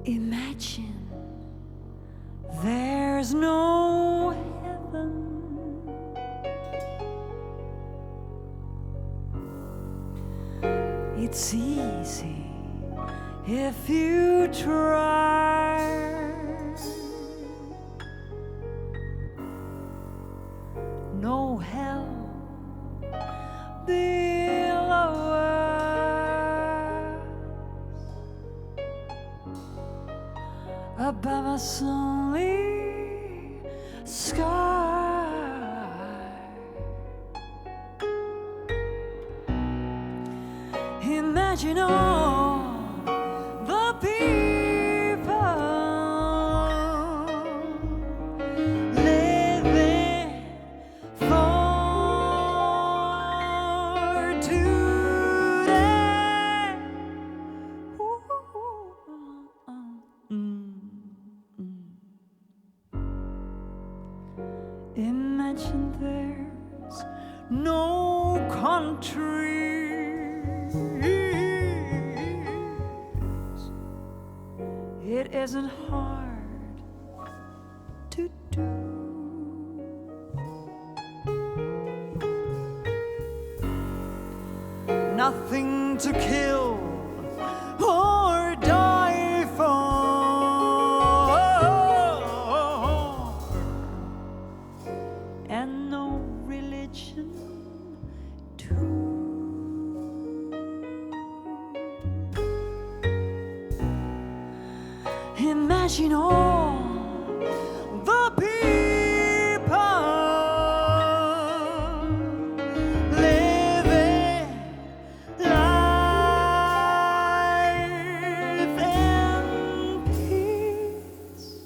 Imagine there's no heaven. It's easy if you try. No hell below us, above us only sky. Imagine all the people living for today. Imagine there's no countries. It isn't hard to do. Nothing to kill or die for, and no religion too. Imagine all the people living life in peace.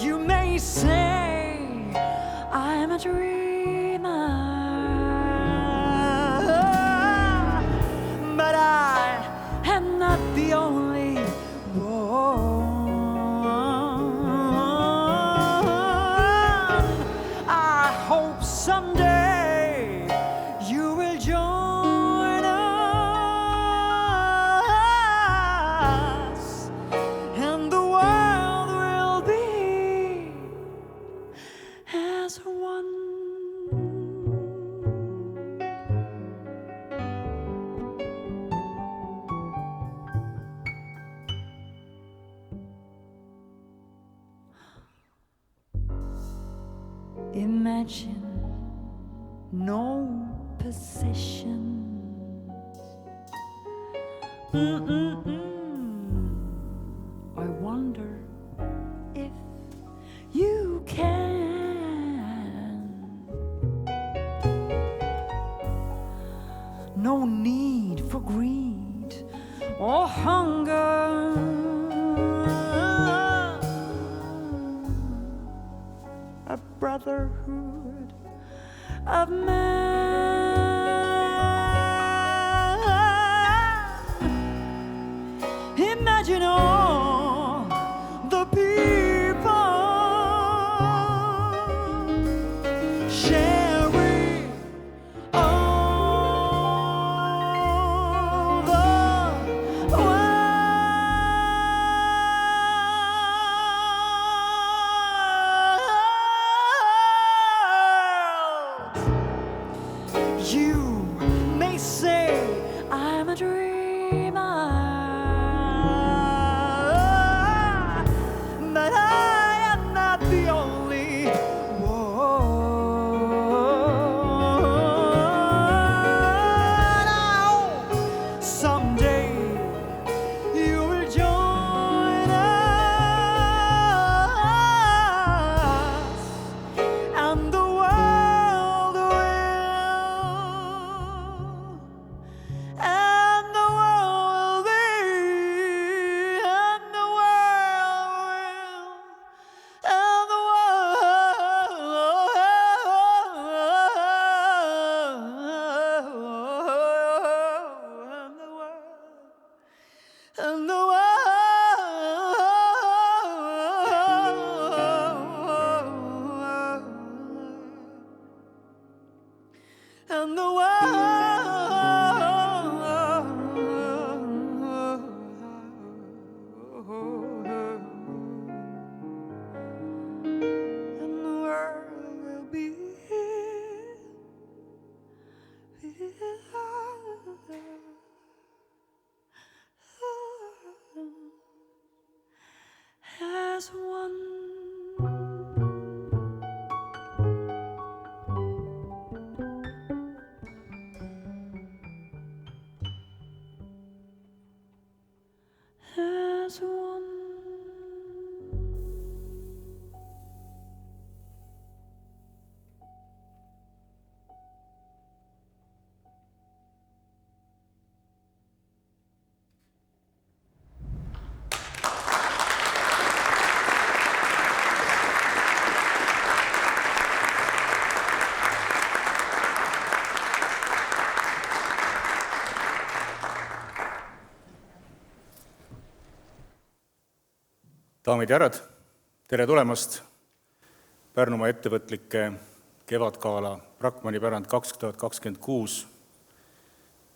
You may say I'm a dreamer, but I am not the only one. I hope someday you will join us, and the world will be as one. Imagine no possessions. I wonder if you can. No need for greed or hunger. A brotherhood of man. Imagine all the people sharing all the You may say I'm a dreamer, but I am not the only one. I hope someday you will join us, and the world will be Daamid ja härrad, tere tulemast Pärnumaa ettevõtlike kevadgala Brakmani pärand 2026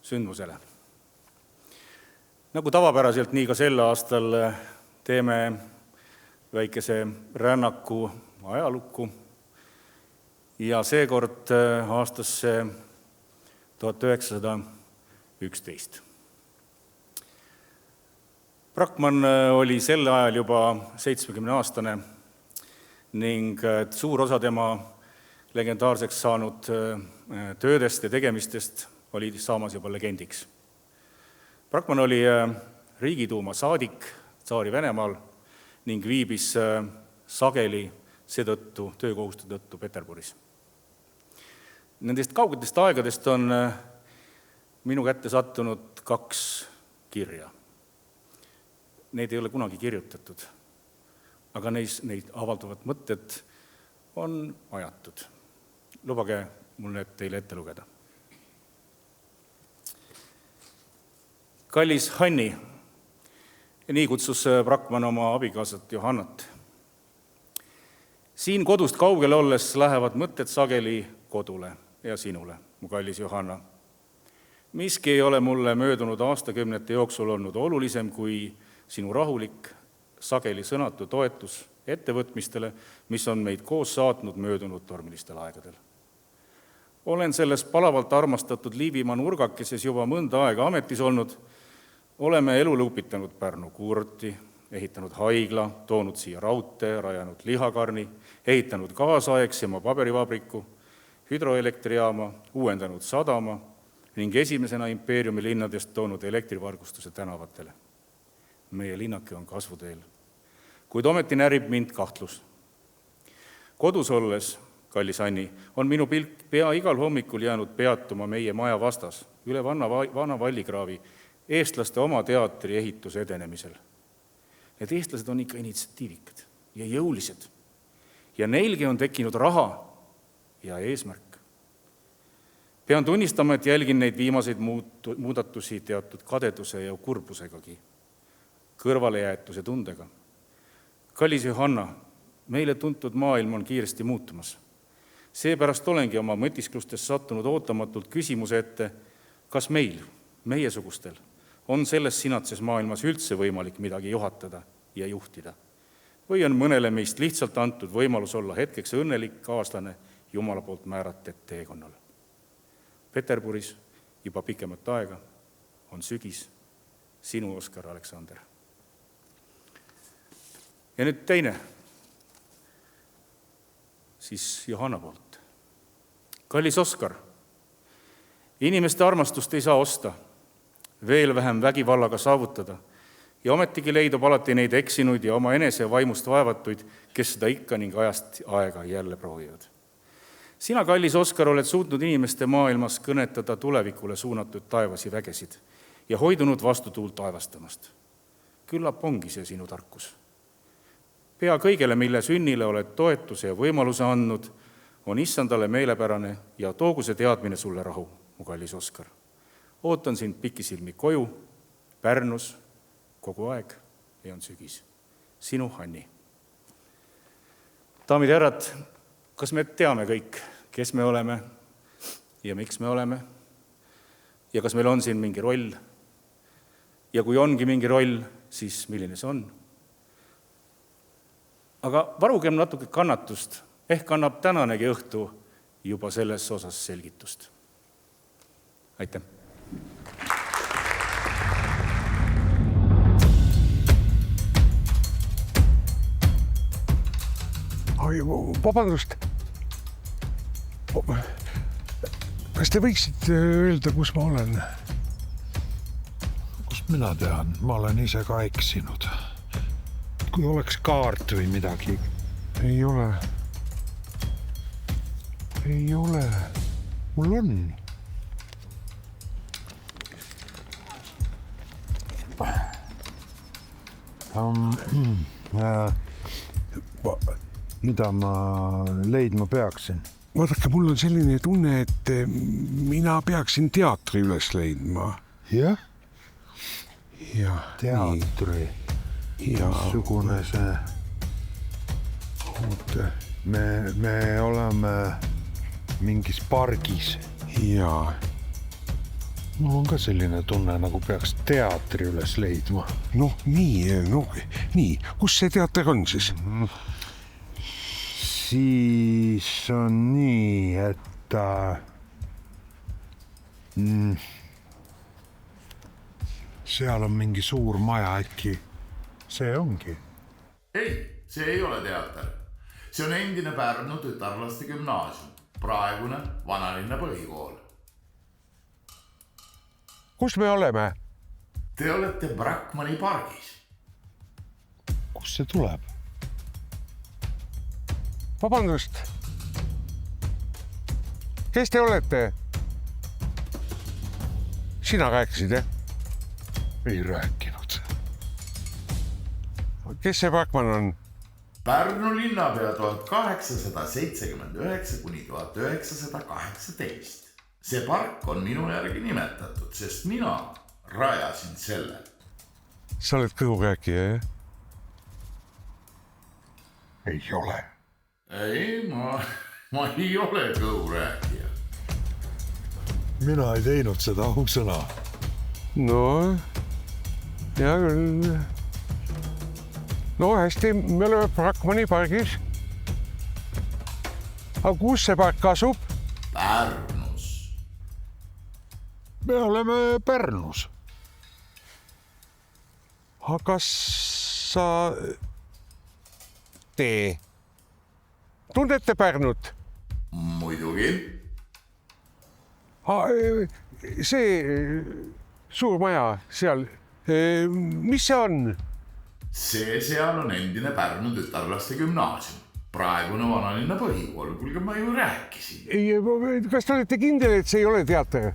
sündmusele. Nagu tavapäraselt, nii ka sel aastal teeme väikese rännaku ajalukku ja seekord aastasse 1911. Brakman oli sel ajal juba 70-aastane ning suur osa tema legendaarseks saanud töödest ja tegemistest oli saamas juba legendiks. Brakman oli Riigiduuma saadik Tsaari Venemaal ning viibis sageli seetõttu töökohustuste tõttu Peterburis. Nendest kaugetest aegadest on minu kätte sattunud 2 kirja. Neid ei ole kunagi kirjutatud, aga neid avalduvad mõtted on ajatud. Lubage mul need teile ette lugeda. Kallis Hanni, nii kutsus Brakman oma abikaasat Johannat. Siin kodust kaugel olles lähevad mõtted sageli kodule ja sinule, mu kallis Johanna. Miski ei ole mulle möödunud aastakümnete jooksul olnud olulisem kui sinu rahulik, sageli sõnatu toetus ettevõtmistele, mis on meid koos saatnud möödunud tormilistel aegadel. Olen selles palavalt armastatud Liivimaa nurgakeses juba mõnda aega ametis olnud, oleme elule upitanud Pärnu kuurorti, ehitanud haigla, toonud siia raudtee, rajanud lihakarni, ehitanud kaasaegsema paberivabriku, hüdroelektrijaama, uuendanud sadama ning esimesena impeeriumi linnadest toonud elektrivargustuse tänavatele. Meie linnake on kasvuteel, kuid ometi närib mind kahtlus. Kodus olles, kallis Anni, on minu pilk pea igal hommikul jäänud peatuma meie maja vastas, üle vana vallikraavi, eestlaste oma teatri ehituse edenemisel. Need eestlased on ikka initsiatiivikad ja jõulised ja neilgi on tekkinud raha ja eesmärk. Pean tunnistama, et jälgin neid viimaseid muudatusi teatud kadeduse ja kurbusegagi, kõrvalejäetuse tundega. Kallis Johanna, meile tuntud maailm on kiiresti muutumas. Seepärast olengi oma mõtisklustes sattunud ootamatult küsimuse ette, kas meil, meiesugustel, on selles sinatses maailmas üldse võimalik midagi juhatada ja juhtida. Või on mõnele meist lihtsalt antud võimalus olla hetkeks õnnelik kaaslane Jumala poolt määratud teekonnal. Peterburis juba pikemat aega on sügis, sinu Oskar Aleksander. Ja nüüd teine, siis Johanna poolt. Kallis Oskar, inimeste armastust ei saa osta, veel vähem vägivallaga saavutada ja ometigi leidub alati neid eksinuid ja oma enese vaimust vaevatuid, kes seda ikka ning ajast aega jälle proovivad. Sina, kallis Oskar, oled suutnud inimeste maailmas kõnetada tulevikule suunatud taevasi vägesid ja hoidunud vastutuult taevastamast. Küllap ongi see sinu tarkus. Pea kõigele, mille sünnile oled toetuse ja võimaluse andnud, on issandale meelepärane ja toogu see teadmine sulle rahu, mu kallis Oskar. Ootan sind pikisilmi koju, Pärnus, kogu aeg ja on sügis. Sinu Hanni. Daamid ja härrad, kas me teame kõik, kes me oleme ja miks me oleme? Ja kas meil on siin mingi roll? Ja kui ongi mingi roll, siis milline see on? Aga varugem natuke kannatust, ehk annab tänanegi õhtu juba selles osas selgitust. Aitäh! Vabandust, kas te võiksite öelda, kus ma olen? Kust mina tean? Ma olen ise ka eksinud. Kui oleks kaart või midagi. Ei ole. Ei ole. Mul on. Mida ma leidma peaksin? Vaadake, mul on selline tunne, et mina peaksin teatri üles leidma. Jah? Jah. Teatri. ja Missugune see? Oota, me oleme mingis pargis. ja Mul on ka selline tunne, nagu peaks teatri üles leidma. noh, nii, kus see teater on siis? Siis on nii, et seal on mingi suur maja, äkki see ongi. Ei, see ei ole teater. See on endine Pärnu tütarlaste gümnaasium, praegune Vanalinna põhikool. kus me oleme? Te olete Brackmanni pargis. Kust see tuleb? Vabandust. Kes te olete? Sina rääkisid, jah? Ei rääkinud. Kes see Brackmann on? Pärnu linnapea 1879 kuni 1918. See park on minu järgi nimetatud, sest mina rajasin selle. Sa oled kõhurääkija, jah? Ei ole. Ei, ma ei ole kõhurääkija. Mina ei teinud seda, ausõna. No, hea küll. No hästi, me oleme Brackmanni pargis. Aga kus see park asub? Pärnus. Me oleme Pärnus. Aga kas sa tunnete Pärnut? Muidugi. See suur maja seal, mis see on? See seal on endine Pärnu tütarlaste gümnaasium, praegune Vanalinna põhikool, kuulge ma ju rääkisin. Kas te olete kindel, et see ei ole teater?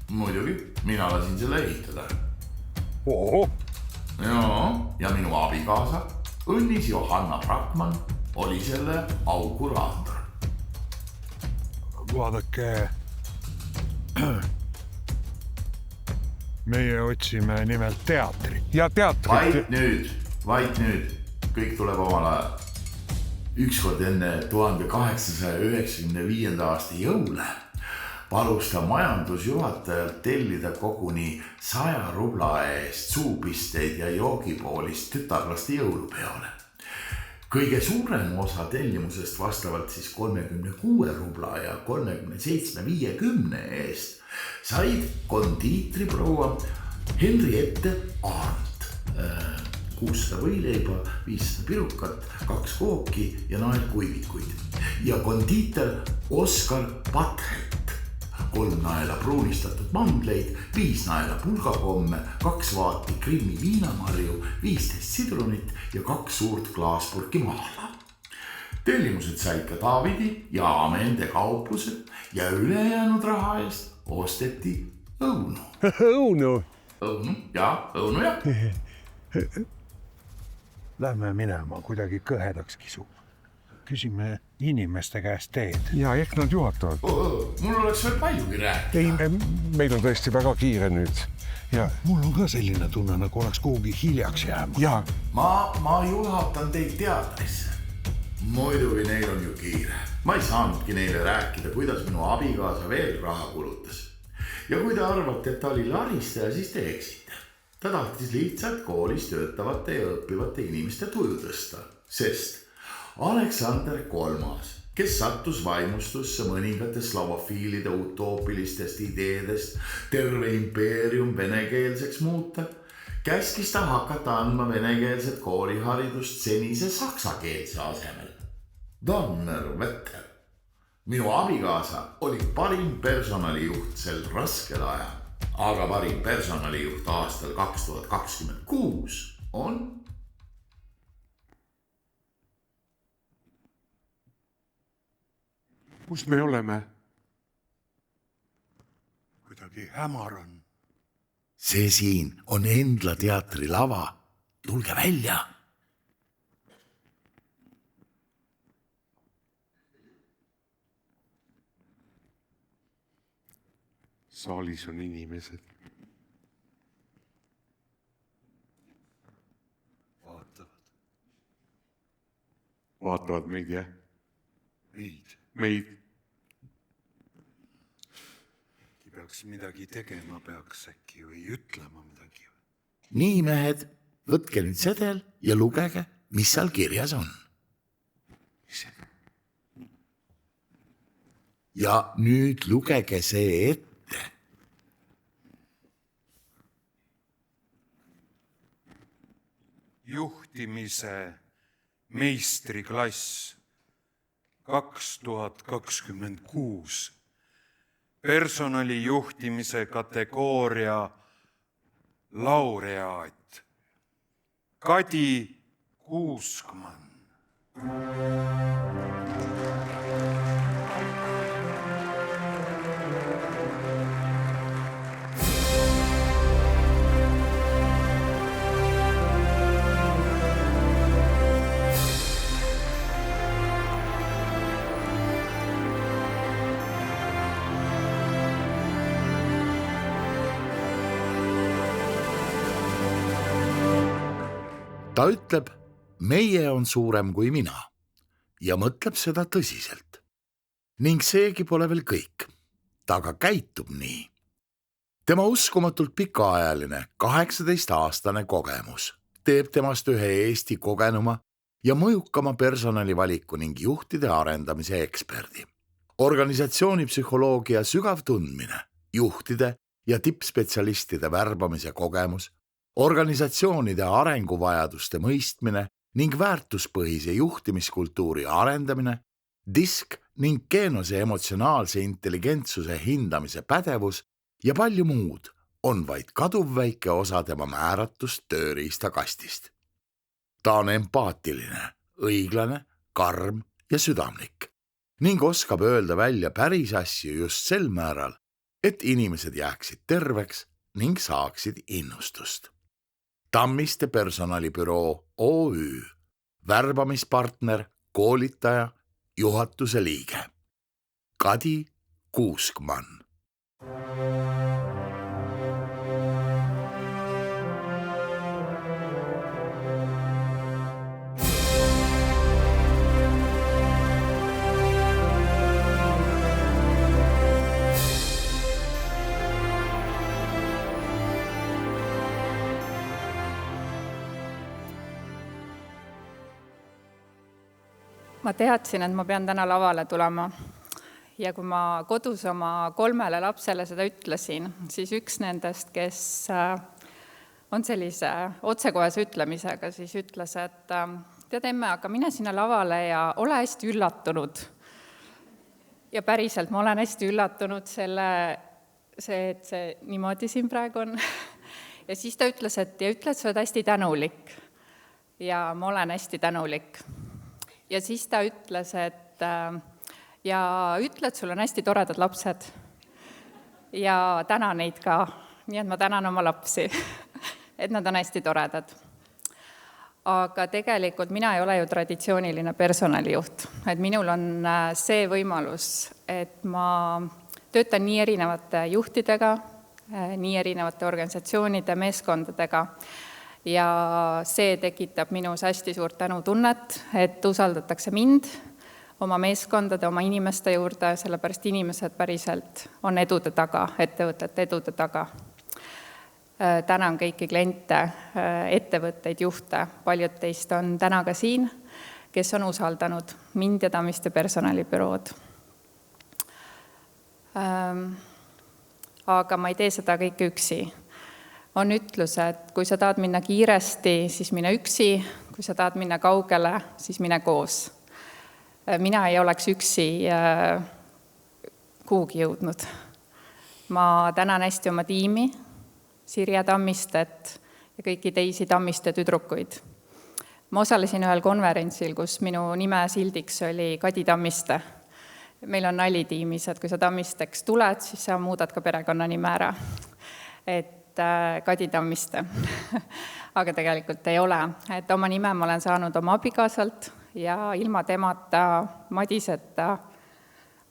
Muidugi, mina lasin selle ehitada. Oo. Ja minu abikaasa, õnnis Johanna Brackmann, oli selle aukuraator. Vaadake, meie otsime nimelt teatrit. Ja teatrit. Vait nüüd, kõik tuleb omal ajal. Ükskord enne 1895. aasta jõule palus ta majandusjuhatajalt tellida koguni 100 rubla eest suupisteid ja joogipoolist tütarlaste jõulupeole. Kõige suurem osa tellimusest vastavalt siis 36 rubla ja 37,50 eest said kondiitriproua Henriette Arndt. 600 võileiba, 500 pirukat, 2 kooki ja naelkuivikuid. Ja kondiiter Oskar Pathelt. 3 naela pruunistatud mandleid, 5 naela pulgakomme, 2 vaati Krimmi viinamarju, 15 sidrunit ja 2 suurt klaaspurki mahla. Tellimused said ka Taavidi ja Aamende kauplused ja ülejäänud raha eest osteti õunu. Õunu? Õunu, jah. Lähme minema, kuidagi kõhedaks kisub. Küsime inimeste käest teed. Ja ehk nad juhatavad. Mul oleks veel paljugi rääkida. Ei, meil on tõesti väga kiire nüüd. Ja Mul on ka selline tunne, nagu oleks kuhugi hiljaks jääma. ja Ma juhatan teid teatrisse. Muidugi neil on ju kiire. Ma ei saanudki neile rääkida, kuidas minu abikaasa veel raha kulutas. Ja kui te arvate, et ta oli laristaja, siis te eksite. Ta tahtis lihtsalt koolis töötavate ja õppivate inimeste tuju tõsta, sest Aleksander III, kes sattus vaimustusse mõningate slavofiilide utoopilistest ideedest terve impeerium venekeelseks muuta, käskis ta hakata andma venekeelset kooliharidust senise saksakeelse asemel. Donnerwetter. Minu abikaasa oli parim personalijuht sel raskel ajal, aga parim personalijuht aastal 2026 on... kus me oleme? Kuidagi hämar on. See siin on Endla teatri lava. Tulge välja. Saalis on inimesed. vaatavad meid, jah? Meid. Peaks midagi tegema, peaks äkki või ütlema midagi. Nii, mehed, võtke nüüd sedel ja lugege, mis seal kirjas on. Ja nüüd lugege see ette. Juhtimise meistriklass 2026. Personalijuhtimise kategooria laureaat Kadi Kuuskmann. Ta ütleb, meie on suurem kui mina ja mõtleb seda tõsiselt. Ning seegi pole veel kõik. Ta ka käitub nii. Tema uskumatult pikaajaline 18-aastane kogemus teeb temast ühe Eesti kogenuma ja mõjukama personalivaliku ning juhtide arendamise eksperdi. Organisatsiooni psühholoogia sügav tundmine, juhtide ja tippspetsialistide värbamise kogemus, organisatsioonide arenguvajaduste mõistmine ning väärtuspõhise juhtimiskultuuri arendamine, disk ning geenose emotsionaalse intelligentsuse hindamise pädevus ja palju muud on vaid kaduvväike osa tema määratust tööriistakastist. Ta on empaatiline, õiglane, karm ja südamlik ning oskab öelda välja päris asju just sel määral, et inimesed jääksid terveks ning saaksid innustust. Tammiste personalibüroo OÜ, värbamispartner, koolitaja, juhatuse liige. Kadi Kuuskmann. Ma teadsin, et ma pean täna lavale tulema ja kui ma kodus oma 3 lapsele seda ütlesin, siis üks nendest, kes on sellise otsekohese ütlemisega, siis ütles, et tead emme, aga mine sinna lavale ja ole hästi üllatunud. Ja päriselt ma olen hästi üllatunud et see niimoodi siin praegu on. Ja siis ta ütles, et sa oled hästi tänulik ja ma olen hästi tänulik. Ja siis ta ütles, et sul on hästi toredad lapsed ja täna neid ka. Nii et ma tänan oma lapsi, et nad on hästi toredad. Aga tegelikult mina ei ole ju traditsiooniline personalijuht. Et minul on see võimalus, et ma töötan nii erinevate juhtidega, nii erinevate organisatsioonide, meeskondadega. Ja see tekitab minus hästi suurt tänutunnet, et usaldatakse mind oma meeskondade, oma inimeste juurde, sellepärast inimesed päriselt on edude taga, ettevõtete edude taga. Tänan kõiki kliente, ettevõtteid, juhte, paljud teist on täna ka siin, kes on usaldanud mind ja Tammiste personalibürood. Aga ma ei tee seda kõike üksi. On ütlus, et kui sa tahad minna kiiresti, siis mine üksi, kui sa tahad minna kaugele, siis mine koos. Mina ei oleks üksi kuhugi jõudnud. Ma tänan hästi oma tiimi, Sirje Tammistet ja kõiki teisi Tammiste tüdrukuid. Ma osalesin ühel konverentsil, kus minu nime sildiks oli Kadi Tammiste. Meil on nalitiimis, et kui sa Tammisteks tuled, siis sa muudad ka perekonnanime ära. Et Kadi Tammiste. Aga tegelikult ei ole. Et oma nime ma olen saanud oma abikaasalt ja ilma temata Madiseta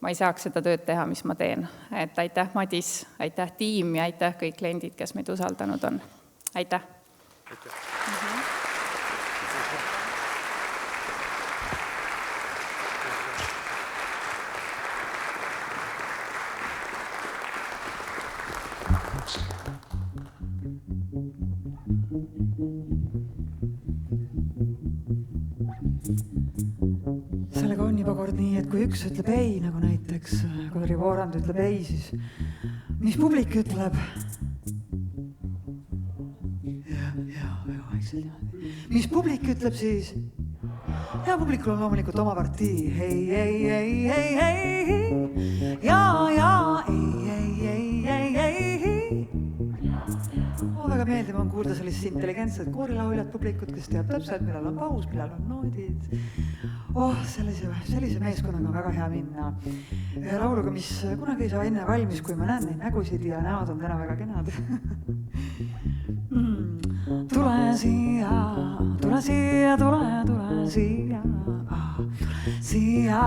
ma ei saaks seda tööd teha, mis ma teen. Et aitäh Madis, aitäh tiim ja aitäh kõik kliendid, kes meid usaldanud on. Aitäh! Sellega on juba kord nii, et kui üks ütleb ei, nagu näiteks Kadri Voorand ütleb ei, siis mis publik ütleb? Ja, vaikselt niimoodi. Mis publik ütleb siis? Ja publikul on loomulikult oma partii. Hei, ei, ei, ei, ei. Ja, ei, ei, ei, ei, ei. Väga meeldiv on kuulda sellist intelligentset koorilauljat publikut, kes teab täpselt, millal on paus, millal on noodid. Sellise meeskonnaga on väga hea minna. Lauluga, mis kunagi ei saa enne valmis, kui ma näen neid nägusid ja näod on täna väga kenad. Tule siia, tule siia, tule siia. Siia,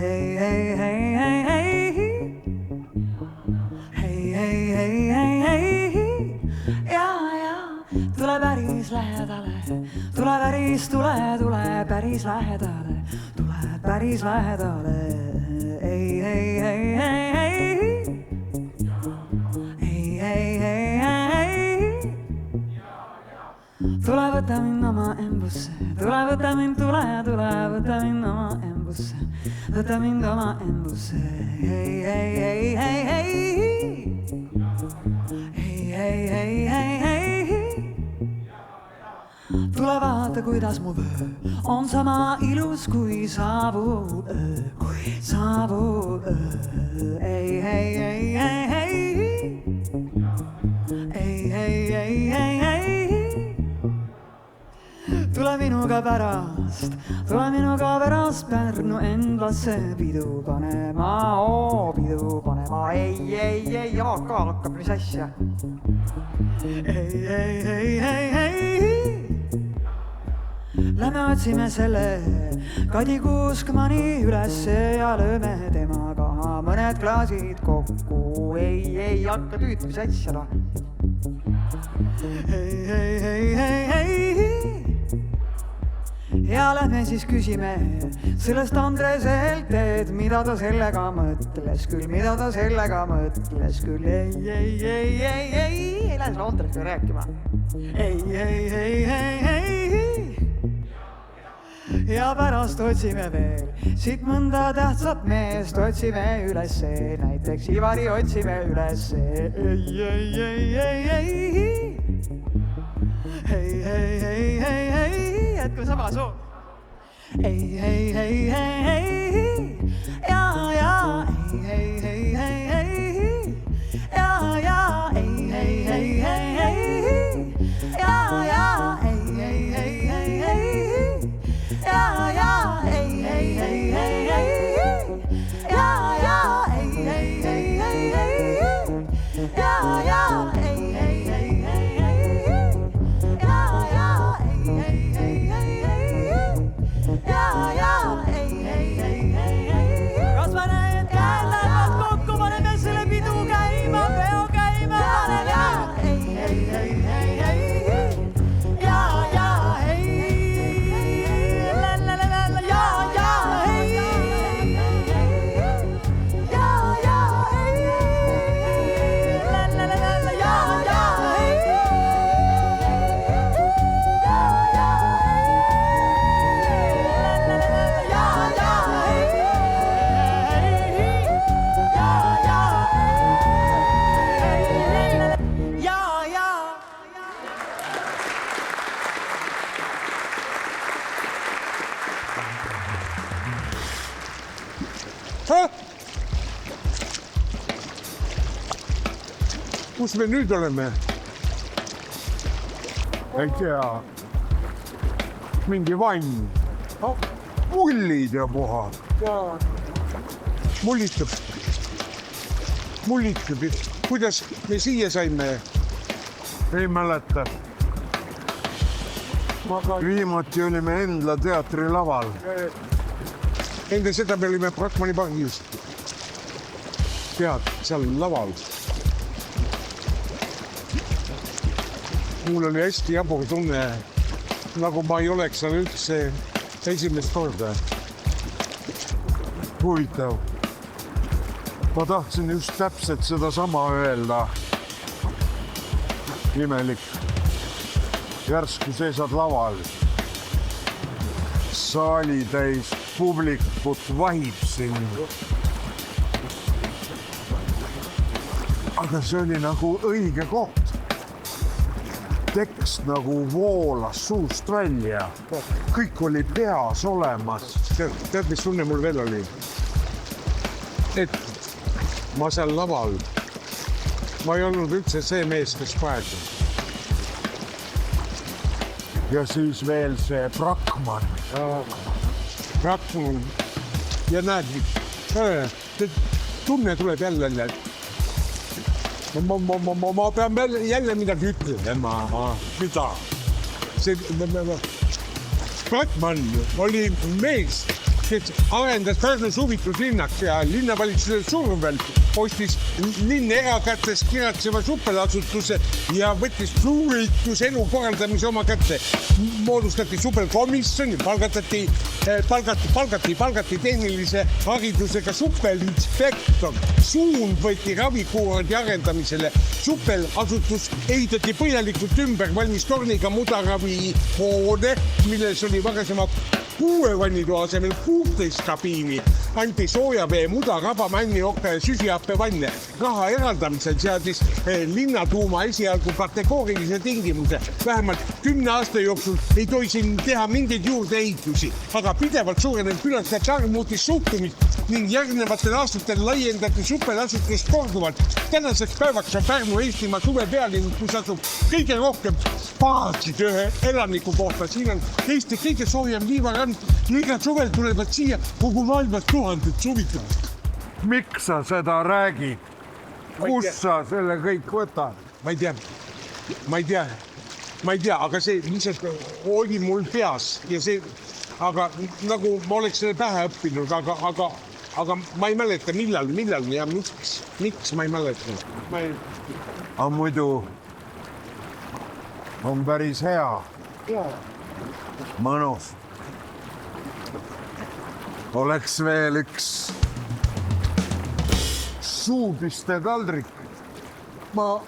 hei, hei, hei, hei, hei. Hei, hei, hei, hei, hei. Ja, tule päris lähedale, tule päris lähedale, tule päris lähedale. Ei, ei, ei, ei, ei. Ei, ei, ei, ei. Tule võta mind oma embusse, tule võta mind, tule võta mind oma embusse, võta mind oma embusse. Ei, ei, ei, ei, ei. Ei, ei, ei, ei, ei. Tule vaata, kuidas mu vöö on sama ilus kui saabub öö, Ei, ei, ei, ei, ei. Ei, ei, ei, ei, ei. Tule minuga pärast Pärnu endlasse pidu panema, pidu panema. Ei, ei, ei, Jaak Aal hakkab, mis asja? Ei, ei, ei, ei, ei. Lähme otsime selle Kadi Kuuskmani ülesse ja lööme temaga mõned klaasid kokku. Ei, ei, hakka tüüt, mis asja noh. Ei, ei, ei, ei, ei. Ja lähme siis küsime sellest Andreselt, et mida ta sellega mõtles küll, mida ta sellega mõtles küll. Ei, ei, ei, ei, ei, ei lähe selle Andresega rääkima. Ei, ei, ei, ei, ei. Ja pärast otsime veel siit mõnda tähtsat meest, otsime ülesse, näiteks Ivari otsime ülesse. Ei, ei, ei, ei, ei. Ei, ei, ei, ei, ei. Jätku sama soo. Ei, ei, ei, ei, ei. Ja, ei, ei, ei, ei, ei. Ja, ei, ei, ei, ei, ei. Ja, ei, ei, ei, ei, ei. Ja, ei, ei, ei, ei, ei. Ja, ei, ei, ei, ei, ei. Ja, ei, ei, ei, ei, ei. Ja, ei, ei, ei, ei, ei. Ja, ei, ei, ei, ei, ei. Kas ma näen, käed lähevad kokku, paneme selle pidu käima, peo käima. Ja, ei, ei, ei, ei, ei. Ja, ei. Kus me nüüd oleme? Ei tea. Mingi vann. Mullid ja puha. Mullitab. Kuidas me siia saime? Ei mäleta. Viimati olime Endla teatri laval. Enne seda me olime Brakmani pangis. Tead, seal laval. Mul oli hästi jabur tunne, nagu ma ei oleks seal üldse esimest korda. Huvitav. Ma tahtsin just täpselt seda sama öelda. imelik. Järsku seisad laval. Saali täis publikut vahib sind. Aga see oli nagu õige koht. Tekst nagu voolas suust välja. Kõik oli peas olemas. Tead, mis tunne mul veel oli? Et ma seal laval, ma ei olnud üldse see mees, kes paetud. Ja siis veel see Brakman. Brakman. Ja näed, tunne tuleb jälle. Ma pean jälle midagi ütlema. Mida? Brakman oli mees, kes arendas Pärnu suvituslinnaks ja linnavalitsuse survel ostis linn erakätes kiratseva suppelasutuse ja võttis suurituselu korraldamise oma kätte. Moodustati supelkomisjon ja palgati tehnilise haridusega suppelinspektor. Suund võeti ravikuurandi arendamisele. Suppelasutus ehitati põhjalikult ümber valmis torniga mudaravi hoone, milles oli varasema 6 vannitoa asemel 16 kabiini. Anti soojavee, mudaraba, männioka ja süsihappevanne. Raha eraldamisel seadis linnatuuma esialgu kategoorilise tingimuse. Vähemalt 10 aasta jooksul ei tohi siin teha mingeid juurde ehitusi, aga pidevalt suurenev külastajate arv muutis suhtumist ning järgnevatel aastatel laiendati suppelasutust korduvalt. Tänaseks päevaks on Pärnu Eestimaa suvepealinn, kus asub kõige rohkem paatsid ühe elaniku kohta. Siin on Eesti kõige soojem liivarand. Iga suvel tulevad siia kogu maailmas 1000 suvitavad. Miks sa seda räägid? Kus sa selle kõik võtad? Ma ei tea, aga see lihtsalt oli mul peas ja see, aga nagu ma oleks selle pähe õppinud, aga ma ei mäleta millal ja miks ma ei mäleta. Aga muidu on päris hea. Mõnus. Oleks veel üks suupiste taldrik. Ma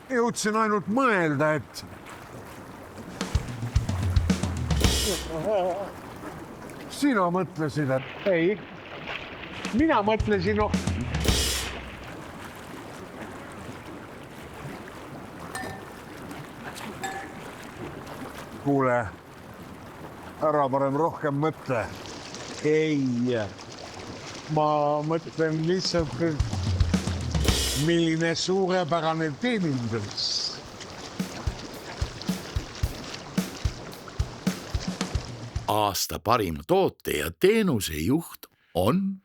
jõudsin ainult mõelda, et sina mõtlesid, et Ei, mina mõtlesin, kuule, ära parem rohkem mõtle. ei, ma mõtlen lihtsalt, milline suurepärane teenindus. Aasta parim toote ja teenuse juht on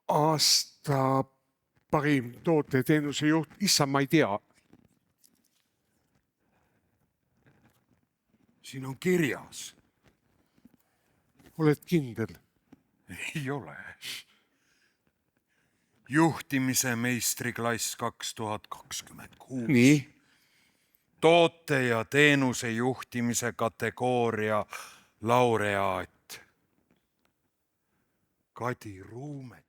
Aasta parim toote ja teenuse juht, issa ma ei tea. Siin on kirjas. Oled kindel? Ei ole. Juhtimise meistriklass 2026. Nii? Toote ja teenuse juhtimise kategooria laureaat. Kadi Ruumet.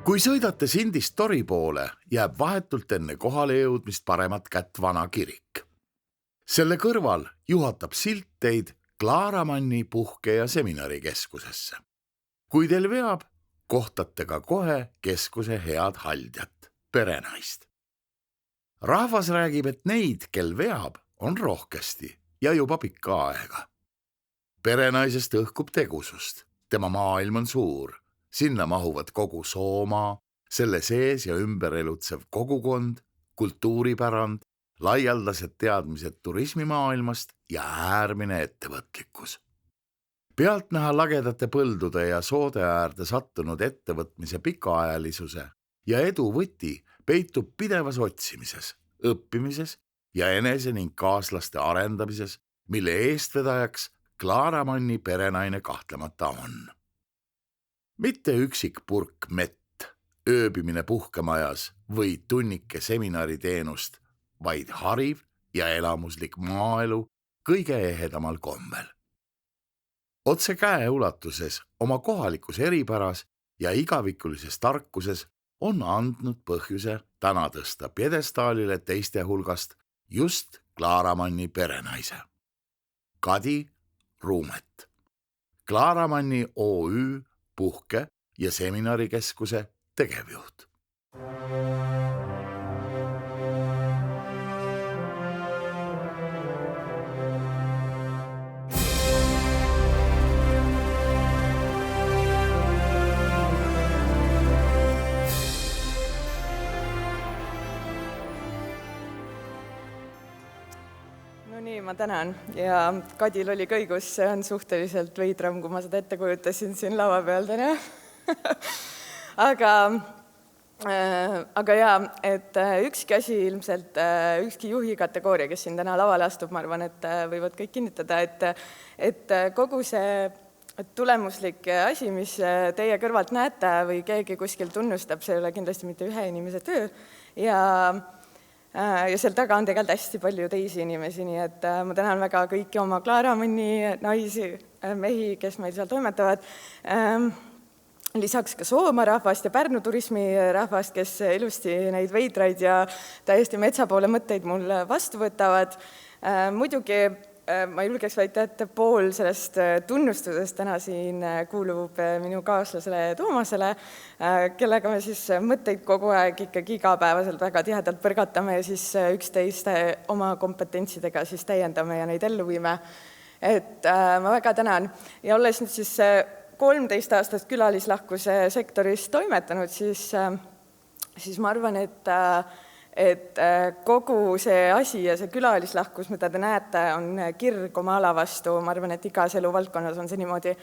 Kui sõidate Sindist Tori poole, jääb vahetult enne kohale jõudmist paremat kätt vana kirik. Selle kõrval juhatab silt teid Klaaramanni puhke- ja seminarikeskusesse. Kui teil veab, kohtate ka kohe keskuse head haldjat, perenaist. Rahvas räägib, et neid, kel veab, on rohkesti ja juba pikka aega. Perenaisest õhkub tegusust, tema maailm on suur. Sinna mahuvad kogu Soomaa, selle sees ja ümber elutsev kogukond, kultuuripärand, laialdased teadmised turismimaailmast ja äärmine ettevõtlikkus. Pealtnäha lagedate põldude ja soode äärde sattunud ettevõtmise pikaajalisuse ja edu võti peitub pidevas otsimises, õppimises ja enese ning kaaslaste arendamises, mille eestvedajaks Klaaramanni perenaine kahtlemata on. Mitte üksik purk mett, ööbimine puhkemajas või tunnike seminariteenust, vaid hariv ja elamuslik maaelu kõige ehedamal kombel. Otse käe ulatuses oma kohalikus eripäras ja igavikulises tarkuses on andnud põhjuse täna tõsta pjedestaalile teiste hulgast just Klaaramanni perenaise. Kadi Ruumet, Klaaramanni OÜ puhke- ja seminarikeskuse tegevjuht. Nii, ma tänan ja Kadil oli kõigus, see on suhteliselt veidram, kui ma seda ette kujutasin siin lava peal täna. aga jaa, et ükski asi ilmselt, ükski juhi kategooria, kes siin täna lavale astub, ma arvan, et võivad kõik kinnitada, et kogu see tulemuslik asi, mis teie kõrvalt näete või keegi kuskil tunnustab, see ei ole kindlasti mitte ühe inimese töö ja seal taga on tegelikult hästi palju teisi inimesi, nii et ma tänan väga kõiki oma Klaaramanni naisi, mehi, kes meil seal toimetavad. Lisaks ka Soomaa rahvast ja Pärnu turismirahvast, kes ilusti neid veidraid ja täiesti metsa poole mõtteid mul vastu võtavad. Muidugi ma julgeks väita, et pool sellest tunnustusest täna siin kuulub minu kaaslasele Toomasele, kellega me siis mõtteid kogu aeg ikkagi igapäevaselt väga tihedalt põrgatame ja siis üksteist oma kompetentsidega siis täiendame ja neid ellu viime. Et ma väga tänan. Ja olles nüüd siis 13 aastast külalislahkuse sektoris toimetanud, siis ma arvan, et kogu see asi ja see külalislahkus, mida te näete, on kirg oma ala vastu. Ma arvan, et igas eluvaldkonnas on see niimoodi.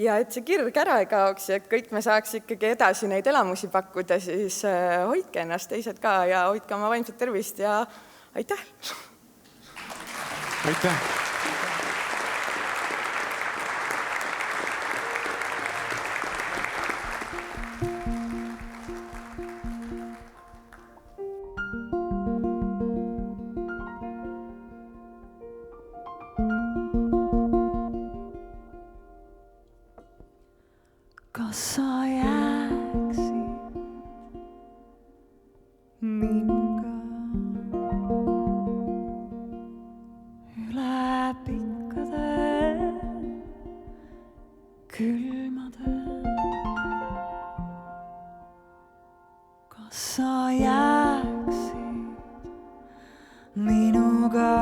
Ja et see kirg ära ei kaoks ja et kõik me saaks ikkagi edasi neid elamusi pakkuda, siis hoidke ennast teised ka ja hoidke oma vaimset tervist ja aitäh! Aitäh! Kas sa jääksid minuga üle pikkade külmade? Kas sa jääksid minuga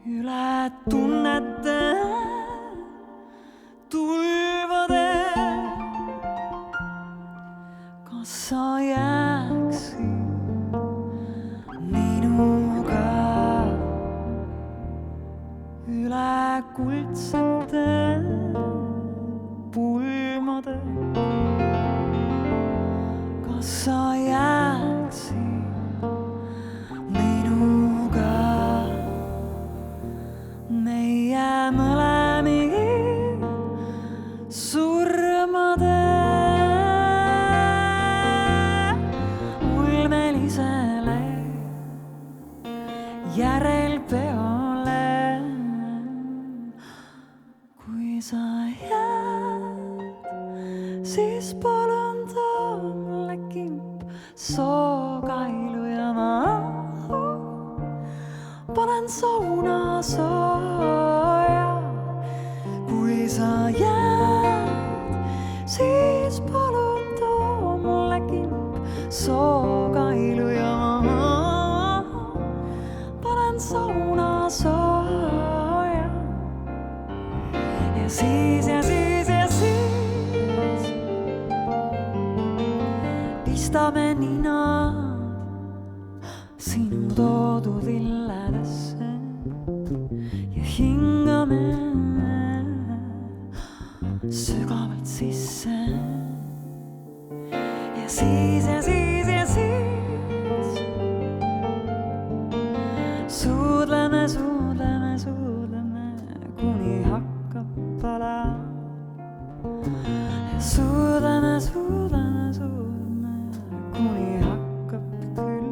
üle tunnete tulvade? Kas sa jääksid minuga üle kuldsete pulmade? Kas sa jääksid minuga meie mõlemi surmade ulmelisele järelpeole? Kui sa jääd, siis palun too mulle kimp sookailu ja ma panen sauna sooja. Kui sa jääd, siis palun too mulle kimp sookailu ja ma panen sauna sooja. Ja siis pistame ninad sinu toodud illedesse ja hingame sügavalt sisse. Ja siis suudleme, suudleme, suudleme, kuni hakkab pala. Suudleme, suudleme, suudleme, kuni hakkab küll.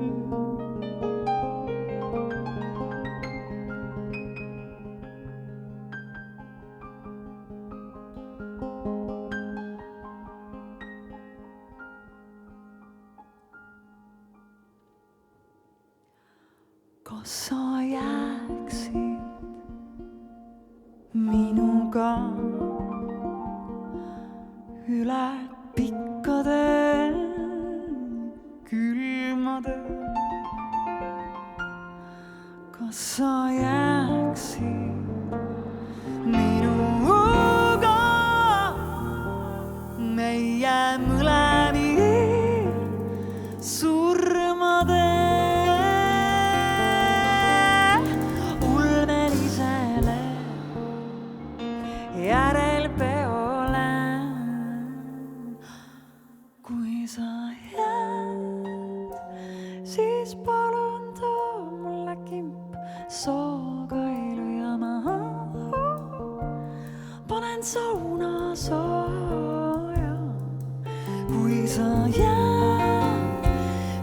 Kas sa jääksid minuga üle pikkade külmade? Kas sa jääksid minuga meie mõlemi surmade? Järelpeole, kui sa jääd, siis palun too mulle kimp sookailu ja ma panen sauna sooja. Kui sa jääd,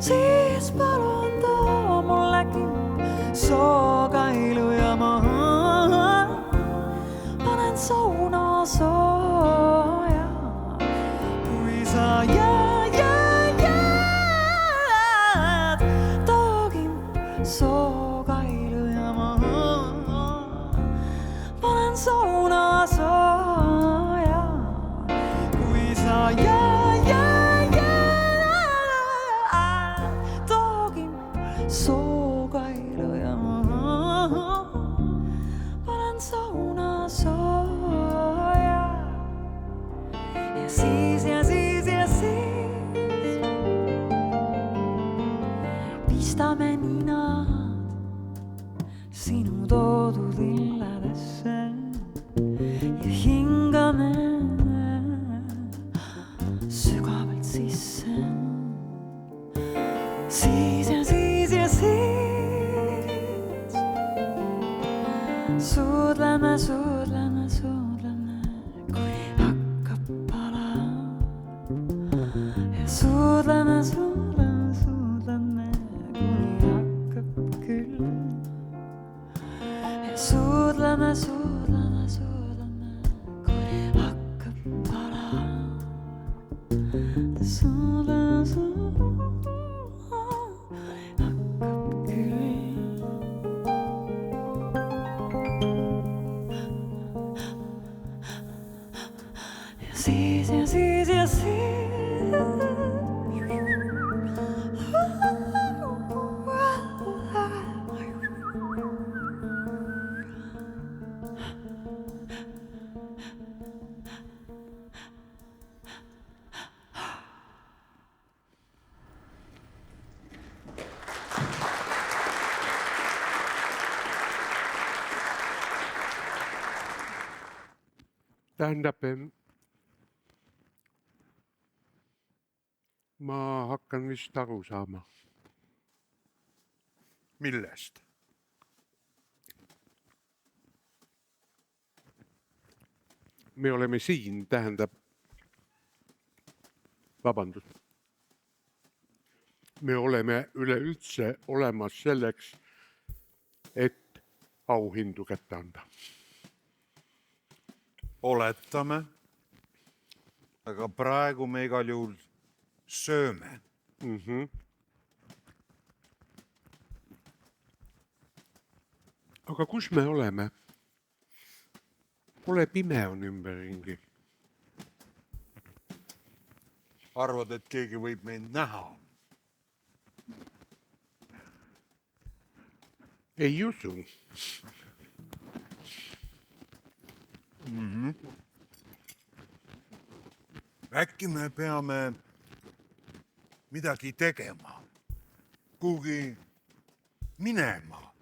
siis palun too mulle kimp sookailu ja ma sauna sooja. Kui sa jääd, too kimp sookailu ja ma panen sauna sooja. Kui sa jääd, too kimp sookailu ja ma panen sauna sooja. Ja siis pistame ninad sinu toodud illadesse ja hingame sügavalt sisse. Siis suudleme, suudleme, suudleme, kui hakkab pala. Ja suudleme, suudleme, suudleme, kuni hakkab küll. Ja suudleme, suudleme, suudleme, kuni hakkab pala. Ja suudleme, suudleme, hakkab küll. Siis. Tähendab, ma hakkan vist aru saama. Millest? Me oleme siin, tähendab, vabandust. Me oleme üleüldse olemas selleks, et auhindu kätte anda. Oletame, aga praegu me igal juhul sööme. Aga kus me oleme? Pole pime on ümberringi. Arvad, et keegi võib meid näha? Ei usu. Äkki me peame midagi tegema, kuhugi minema.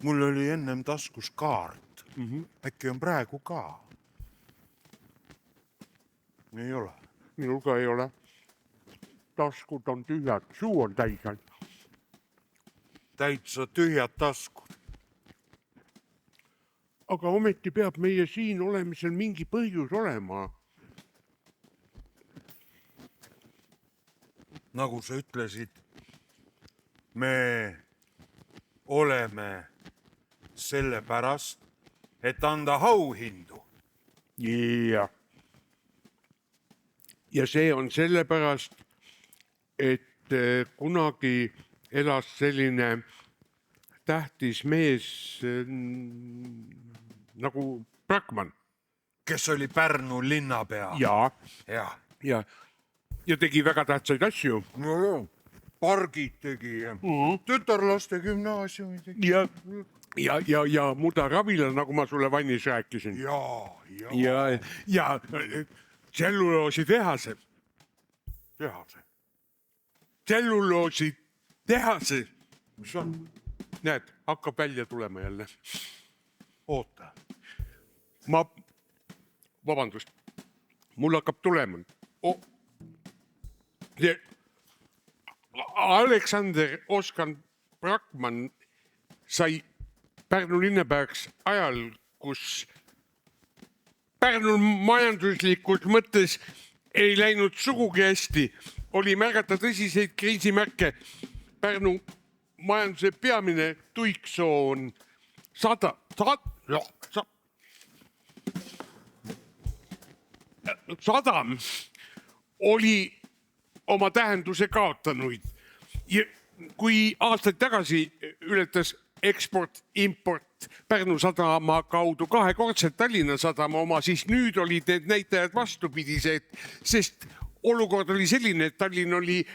Mul oli ennem taskus kaart. Äkki on praegu ka? Ei ole. Minul ka ei ole. Taskud on tühjad, suu on täis. täitsa tühjad taskud. aga ometi peab meie siin olemisel mingi põhjus olema. Nagu sa ütlesid, me oleme sellepärast, et anda auhindu. Ja see on sellepärast, et kunagi elas selline tähtis mees nagu Brakman. Kes oli Pärnu linnapea. Ja tegi väga tähtsaid asju. No, pargid tegi, tütarlaste gümnaasiumi tegi. Ja Mudaravila, nagu ma sulle vannis rääkisin. Ja tselluloositehase. Tselluloositehase. Mis on? Näed, hakkab välja tulema jälle. Oota. Vabandust, mul hakkab tulema. Aleksander Oskar Brakman sai Pärnu linnapeaks ajal, kus Pärnul majanduslikus mõttes ei läinud sugugi hästi. Oli märgata tõsiseid kriisimärke. Pärnu majanduse peamine tuiksoo on sadam oli oma tähenduse kaotanud. Kui aastaid tagasi ületas eksport-import Pärnu sadama kaudu 2-kordselt Tallinna sadama oma, siis nüüd olid need näitajad vastupidised, sest olukord oli selline, et Tallinn oli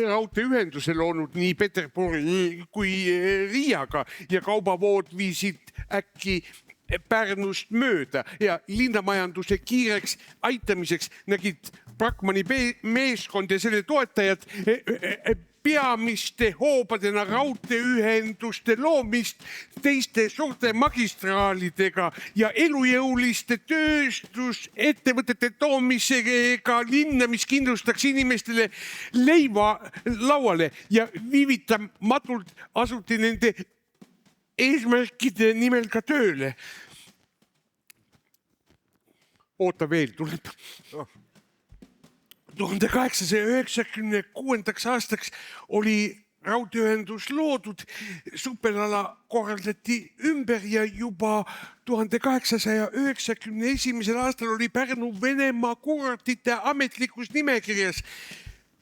raudteeühenduse loonud nii Peterburi kui Riiaga ja kaubavood viisid äkki Pärnust mööda ja linnamajanduse kiireks aitamiseks nägid Brakmani meeskond ja selle toetajad peamiste hoobadena raudteeühenduste loomist teiste suurte magistraalidega ja elujõuliste tööstusettevõtete toomisega linna, mis kindlustaks inimestele leiva lauale ja viivitamatult asuti nende eesmärkide nimel ka tööle. Oota veel, tuleb. 1896. aastaks oli raudteeühendus loodud, supelala korraldati ümber ja juba 1891. aastal oli Pärnu Venemaa kurortide ametlikus nimekirjas.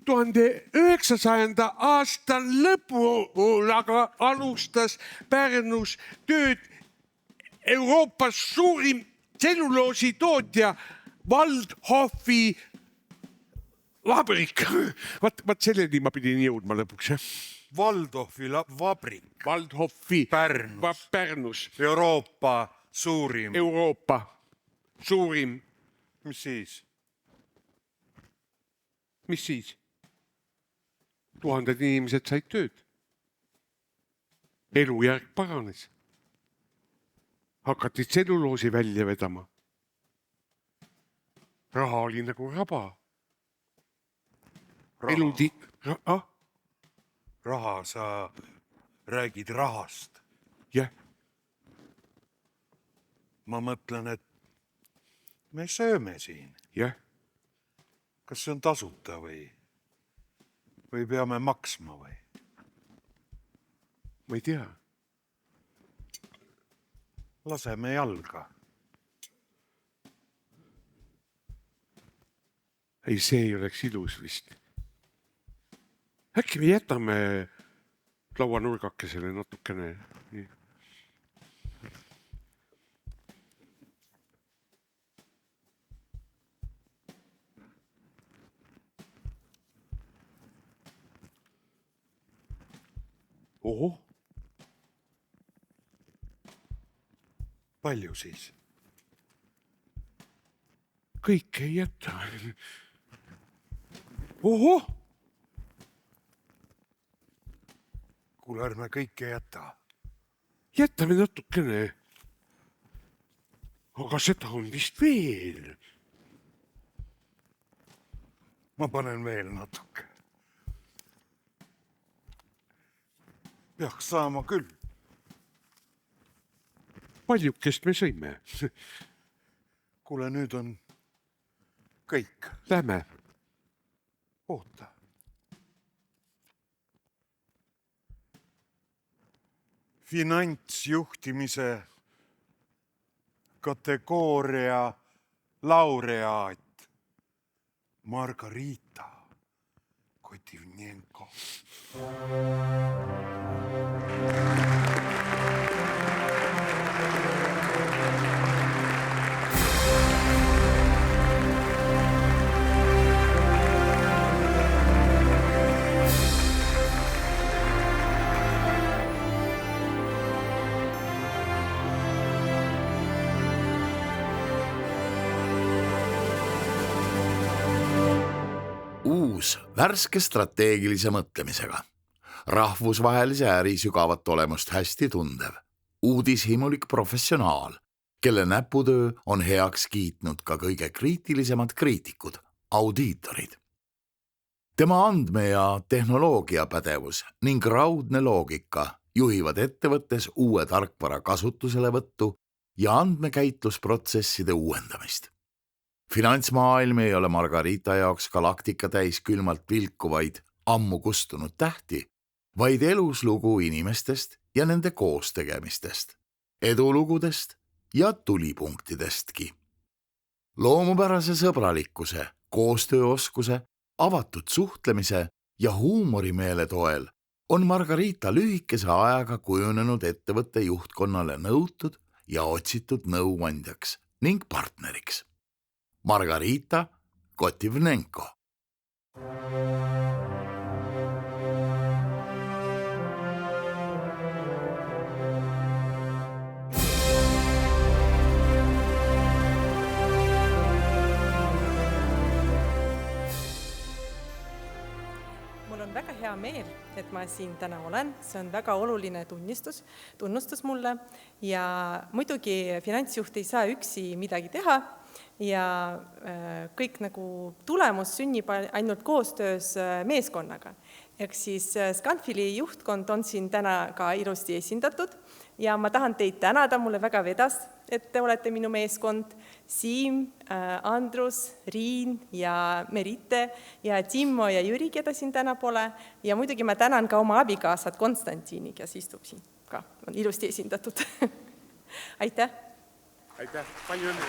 1900. aasta lõpul aga alustas Pärnus tööd Euroopas suurim tselluloositootja Waldhoffi vabrik. Vaat selleni ma pidin jõudma lõpuks. Waldhoffi vabrik. Waldhoffi Pärnus. Euroopa suurim. Mis siis? 1000 inimesed said tööd. Elujärg paranes. Hakati tselluloosi välja vedama. Raha oli nagu raba. Raha, sa räägid rahast. Jah. Ma mõtlen, et me sööme siin. Jah. Kas see on tasuta või peame maksma või? Ma ei tea. Laseme jalga. Ei, see ei oleks ilus vist. Äkki me jätame lauanurgakesele natukene. Nii. Oho. Palju siis? Kõik ei jäta. Oho. Kuule, ärme kõike jäta. Jätame natukene. Aga seda on vist veel. Ma panen veel natuke. Peaks saama küll. Paljukest me sõime. Kuule, nüüd on kõik. Lähme. Oota. Finantsjuhtimise kategooria laureaat Margarita Kotivnenko. Uus värske strateegilise mõtlemisega, rahvusvahelise äri sügavat olemust hästi tundev, uudishimulik professionaal, kelle näputöö on heaks kiitnud ka kõige kriitilisemad kriitikud, audiitorid. Tema andme- ja tehnoloogiapädevus ning raudne loogika juhivad ettevõttes uue tarkvara kasutuselevõttu ja andmekäitlusprotsesside uuendamist. Finantsmaailm ei ole Margarita jaoks galaktika täis külmalt vilkuvaid ammu kustunud tähti, vaid eluslugu inimestest ja nende koostegemistest, edulugudest ja tulipunktidestki. Loomupärase sõbralikkuse, koostööoskuse, avatud suhtlemise ja huumorimeele toel on Margarita lühikese ajaga kujunenud ettevõtte juhtkonnale nõutud ja otsitud nõuandjaks ning partneriks. Margarita Kotivnenko. Mul on väga hea meel, et ma siin täna olen. See on väga oluline tunnustus mulle ja muidugi finantsjuht ei saa üksi midagi teha ja kõik nagu tulemus sünnib ainult koostöös meeskonnaga. Ehk siis Scanfili juhtkond on siin täna ka ilusti esindatud ja ma tahan teid tänada, mulle väga vedas, et te olete minu meeskond, Siim, Andrus, Riin ja Merite ja Timmo ja Jüri, keda siin täna pole. Ja muidugi ma tänan ka oma abikaasad Konstantini, kes istub siin ka, on ilusti esindatud. Aitäh! Aitäh! Palju õnne!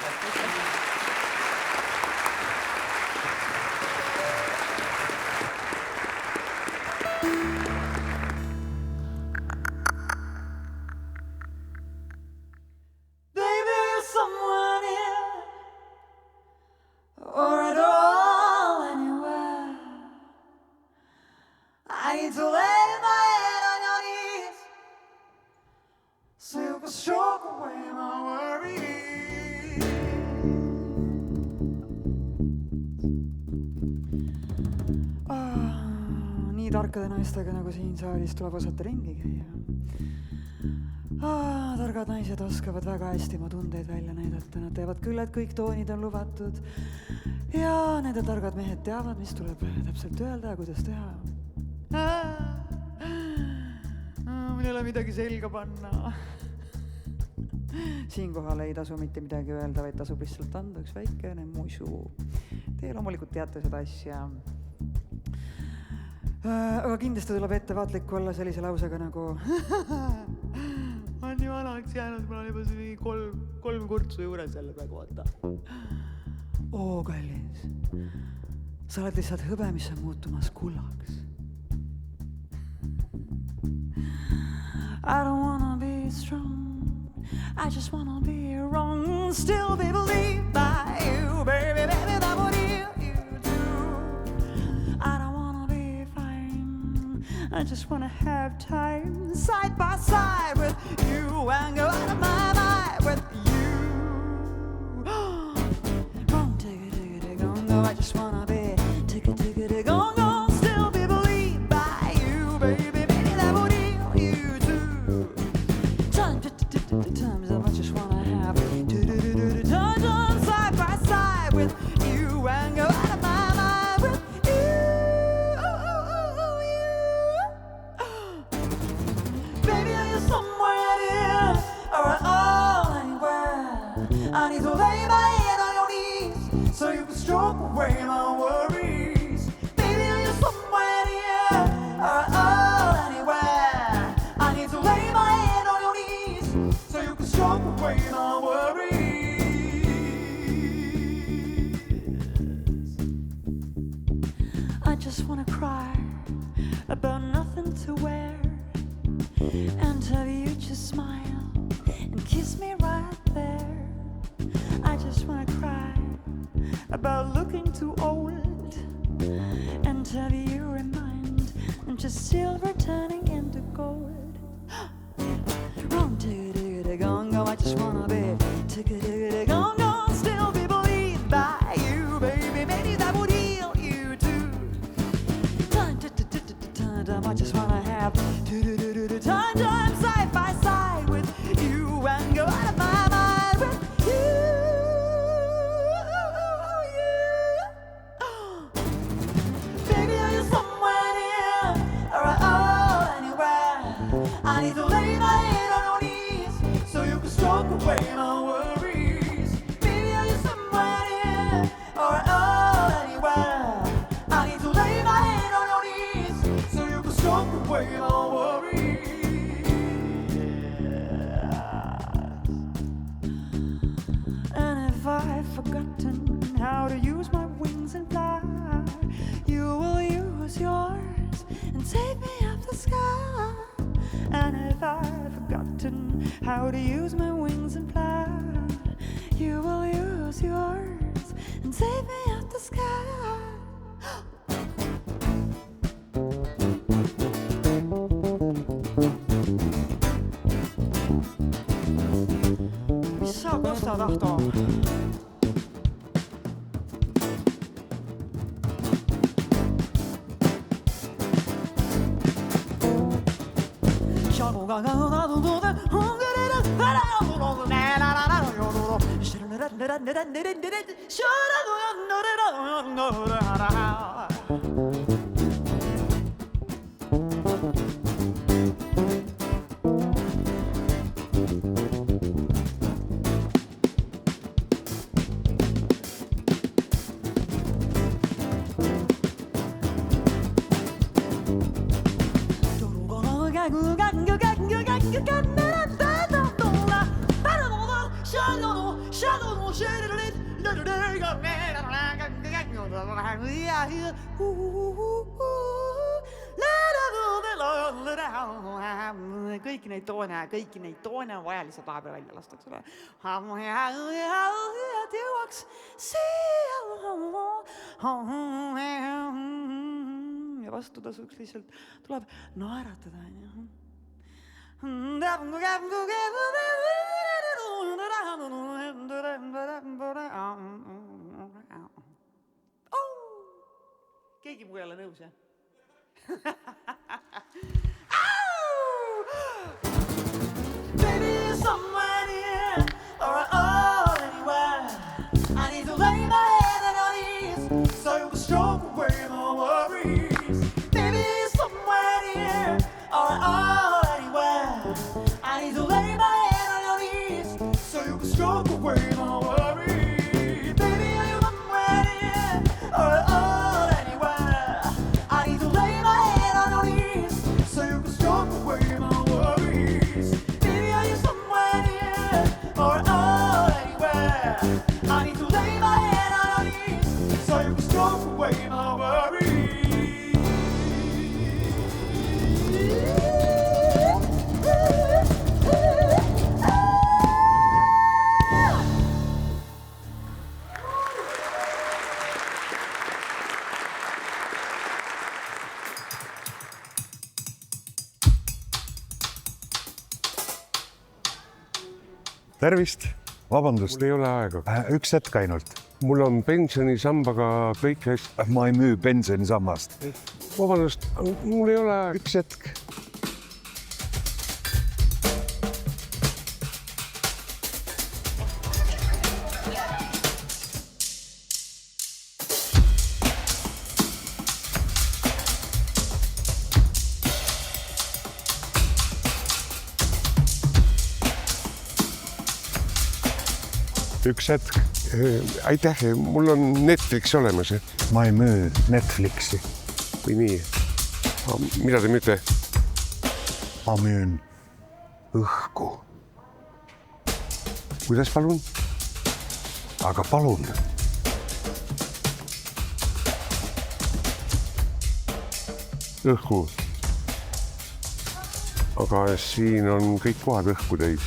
Tarkade naistega nagu siin saalis tuleb osata ringi käia. Targad naised oskavad väga hästi oma tundeid välja näidata. Nad teavad küll, et kõik toonid on lubatud. Ja nende targad mehed teavad, mis tuleb täpselt öelda ja kuidas teha. Mul ei ole midagi selga panna. Siinkohal ei tasu mitte midagi öelda, vaid tasub lihtsalt anda üks väikene musu. Te loomulikult teate seda asja. Aga kindlasti tuleb ettevaatlik olla sellise lausega nagu on nii vanaks jäänud, mul on juba kolm kurtsu juures jälle praegu vaata. Kallis, sa oled lihtsalt hõbe, mis on muutumas kullaks. I don't wanna be strong, I just wanna be wrong. Still be believed by you, baby, baby, that would heal you too. I don't I just want to have time side by side with you and go out of my mind with you. Wrong, tick, go, I just want to be tick, go, still be believed by you, baby, baby, that would heal you too. Times I just want to have time side by side with you and go out of my mind with you. need to lay my head on your knees so you can stroke away my worries. Baby, are you somewhere near or anywhere? I need to lay my head on your knees so you can stroke away my worries. I just wanna cry about nothing to wear and have you just smile and kiss me right there. I just wanna cry about looking too old and have you remind I'm just silver turning into gold. Wrong gongo, I just wanna be gongo, still be believed by you, baby. Maybe that would heal you too. I just wanna have time side by side with you and go out of my mind with you. Baby, are you somewhere near or anywhere? I need to lay my head on your knees so you can stroke away my worries. Baby, are you somewhere near or anywhere? I need to lay my head on your knees so you can stroke away my worries. And if I've forgotten how to use my wings and fly, you will use yours and take me up the sky. And if I've forgotten how to use my wings and fly, you will use yours and take me up the sky. Mis sa Kosta tahtoo? kõiki neid toone on vaja lihtsalt vahepeal välja lasta, eks ole. Et jõuaks siia ja vastutasuks lihtsalt tuleb naeratada. Keegi muu ei ole nõus, jah? Baby, you're somewhere near or anywhere. I need to lay my head on your knees so you can stroke away my worries. Baby, you're somewhere near or anywhere. I need to lay my head on your knees so you can stroke away my worries. Baby, are you somewhere near or anywhere? I need to lay my head on your knees so you can stroke away my worries. Baby, are you somewhere near or anywhere? I need to lay my head on your knees so you can stroke away my worries. Tervist, vabandust. Mul ei ole aega. Üks hetk ainult. Mul on pensionisambaga kõik hästi. Ma ei müü pensionisammast. Vabandust, mul ei ole aega. Üks hetk. üks hetk. Aitäh, mul on Netflix olemas. Ma ei müü Netflixi. Või nii? Mida te müüte? Ma müün õhku. Kuidas palun? Aga palun. Õhku. Aga siin on kõik kohad õhku täis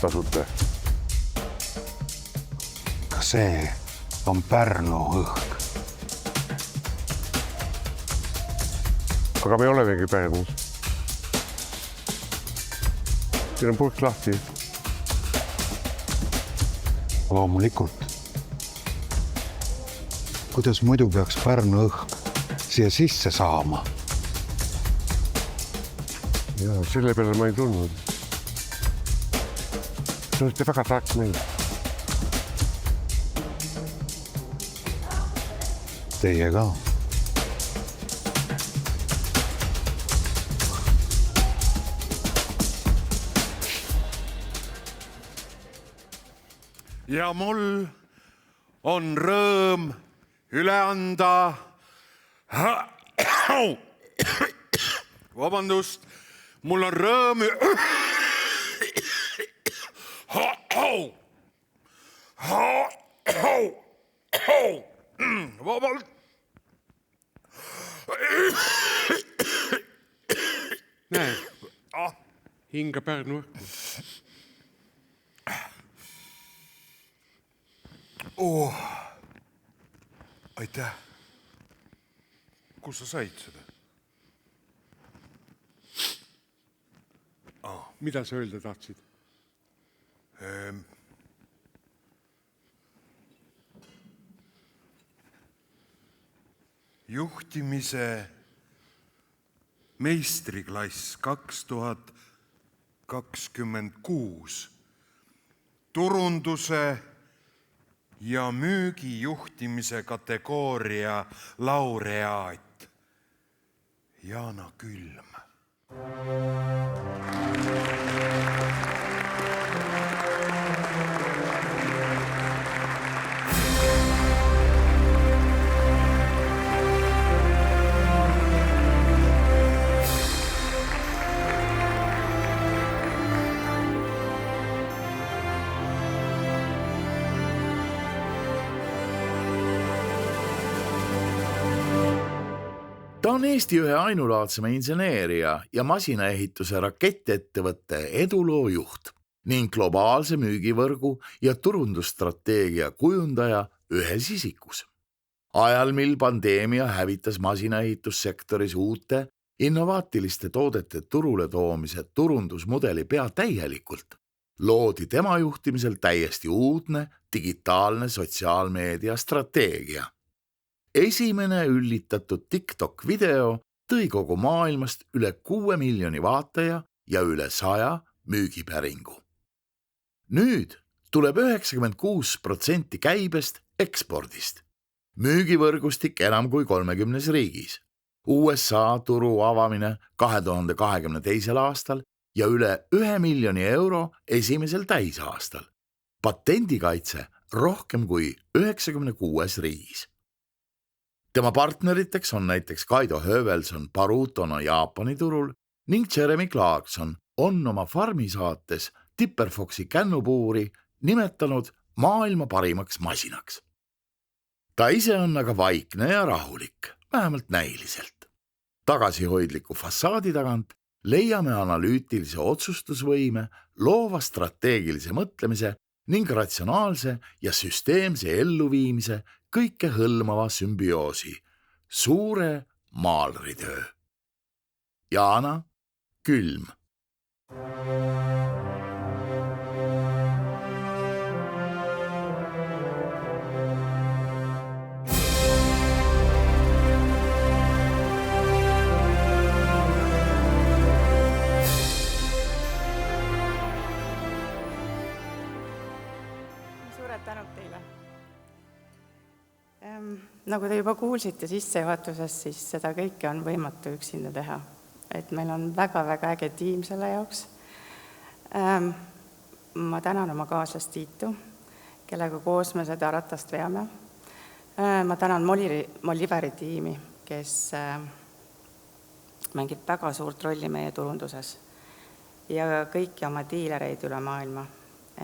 tasuta. Ka see on Pärnu õhk. Aga me olemegi Pärnus. Siin on purk lahti. Loomulikult. Kuidas muidu peaks Pärnu õhk siia sisse saama? Ja, selle peale ma ei tulnud. Te olete väga tark meil. Teie ka. Ja mul on rõõm üle anda vabandust, mul on rõõm vabalt näe, hinga Pärnu õhku. Aitäh. Kus sa said seda? Mida sa öelda tahtsid? Juhtimise meistriklass 2026. Turunduse ja müügijuhtimise kategooria laureaat Jaana Külm. Ta on Eesti ühe ainulaadsema inseneeria ja masinaehituse raketiettevõtte Eduloo juht ning globaalse müügivõrgu ja turundusstrateegia kujundaja ühes isikus. Ajal, mil pandeemia hävitas masinaehitussektoris uute innovaatiliste toodete turule toomise turundusmudeli pea täielikult, loodi tema juhtimisel täiesti uudne digitaalne sotsiaalmeedia strateegia. Esimene üllitatud TikTok video tõi kogu maailmast üle 6 miljoni vaataja ja üle 100 müügipäringu. Nüüd tuleb 96% käibest ekspordist. Müügivõrgustik enam kui 30 riigis. USA turu avamine 2022. aastal ja üle 1 miljoni euro esimesel täisaastal. Patendikaitse rohkem kui 96 riigis. Tema partneriteks on näiteks Kaido Hövelson Barutona Jaapani turul ning Jeremy Clarkson on oma Farmi saates Tipperfoxi kännupuuri nimetanud maailma parimaks masinaks. Ta ise on aga vaikne ja rahulik, vähemalt näiliselt. Tagasihoidliku fassaadi tagant leiame analüütilise otsustusvõime, loova strateegilise mõtlemise ning ratsionaalse ja süsteemse elluviimise kõike hõlmava sümbioosi, suure maalritöö. Jaana Külm. Suured tänud teile. Nagu te juba kuulsite sissejuhatuses, siis seda kõike on võimatu üksinda teha. Et meil on väga-väga äge tiim selle jaoks. Ma tänan oma kaaslast Tiitu, kellega koos me seda ratast veame. Ma tänan Moliveri tiimi, kes mängib väga suurt rolli meie turunduses ja kõiki oma diilereid üle maailma.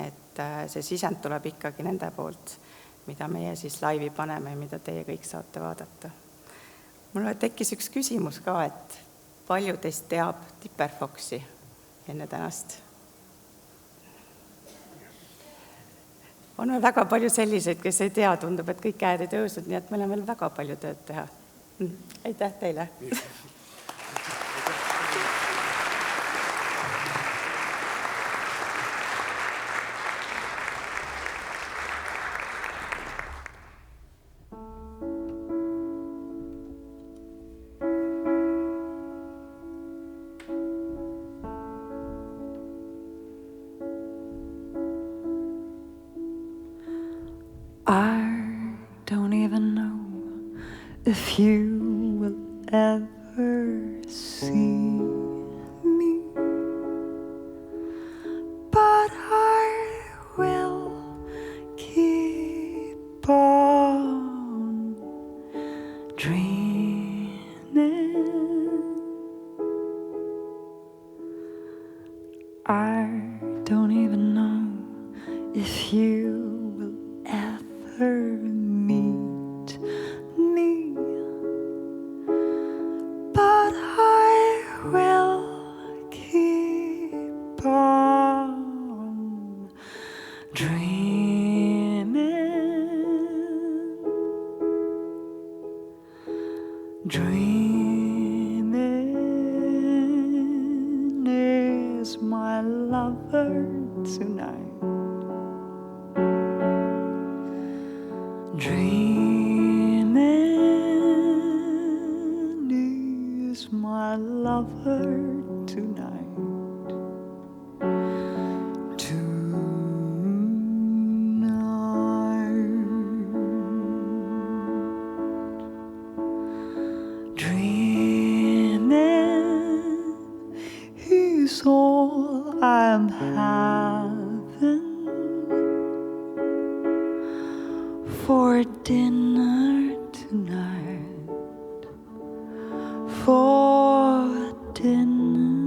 Et see sisend tuleb ikkagi nende poolt, mida meie siis laivi paneme ja mida teie kõik saate vaadata. Mulle tekkis üks küsimus ka, et palju teist teab Tipper Foxi enne tänast? On veel väga palju selliseid, kes ei tea, tundub, et kõik käed ei tõusnud, nii et meil on veel väga palju tööd teha. Aitäh teile! If you will ever see me, but I will keep on dreaming. I don't even know if you will ever meet me. But I will keep on dreaming. Dreaming is my lover tonight. My lover tonight, dreaming is all I'm having for dinner tonight. For dinner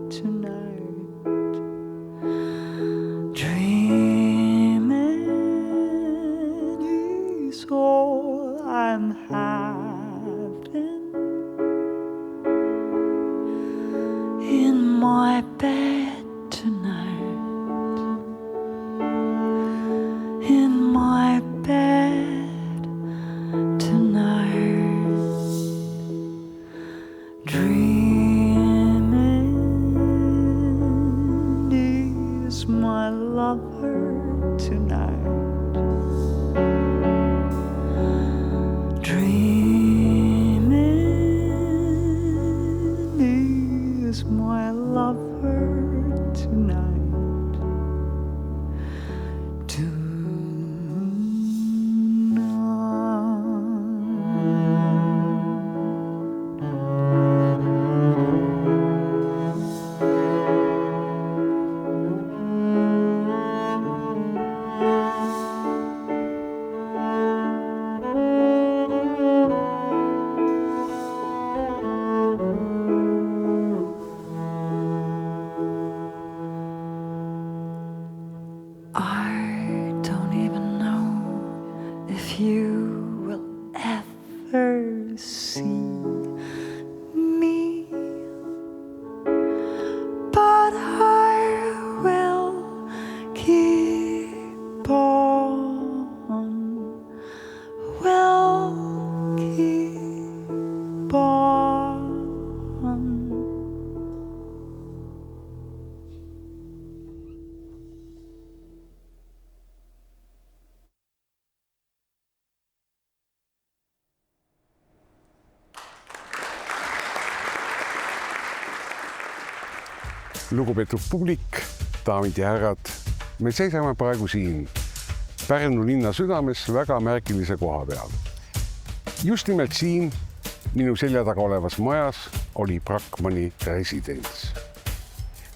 tonight, dreaming is all I'm having in my bed tonight, in my bed tonight. Dreaming is my lover tonight. Dreaming is my lover tonight. I don't even know if you will ever see me, but I will keep on, will keep on. Lugupeetud publik, daamid ja härrad, me seisame praegu siin Pärnu linna südames väga märgilise koha peal. Just nimelt siin, minu selja taga olevas majas, oli Brakmani residents.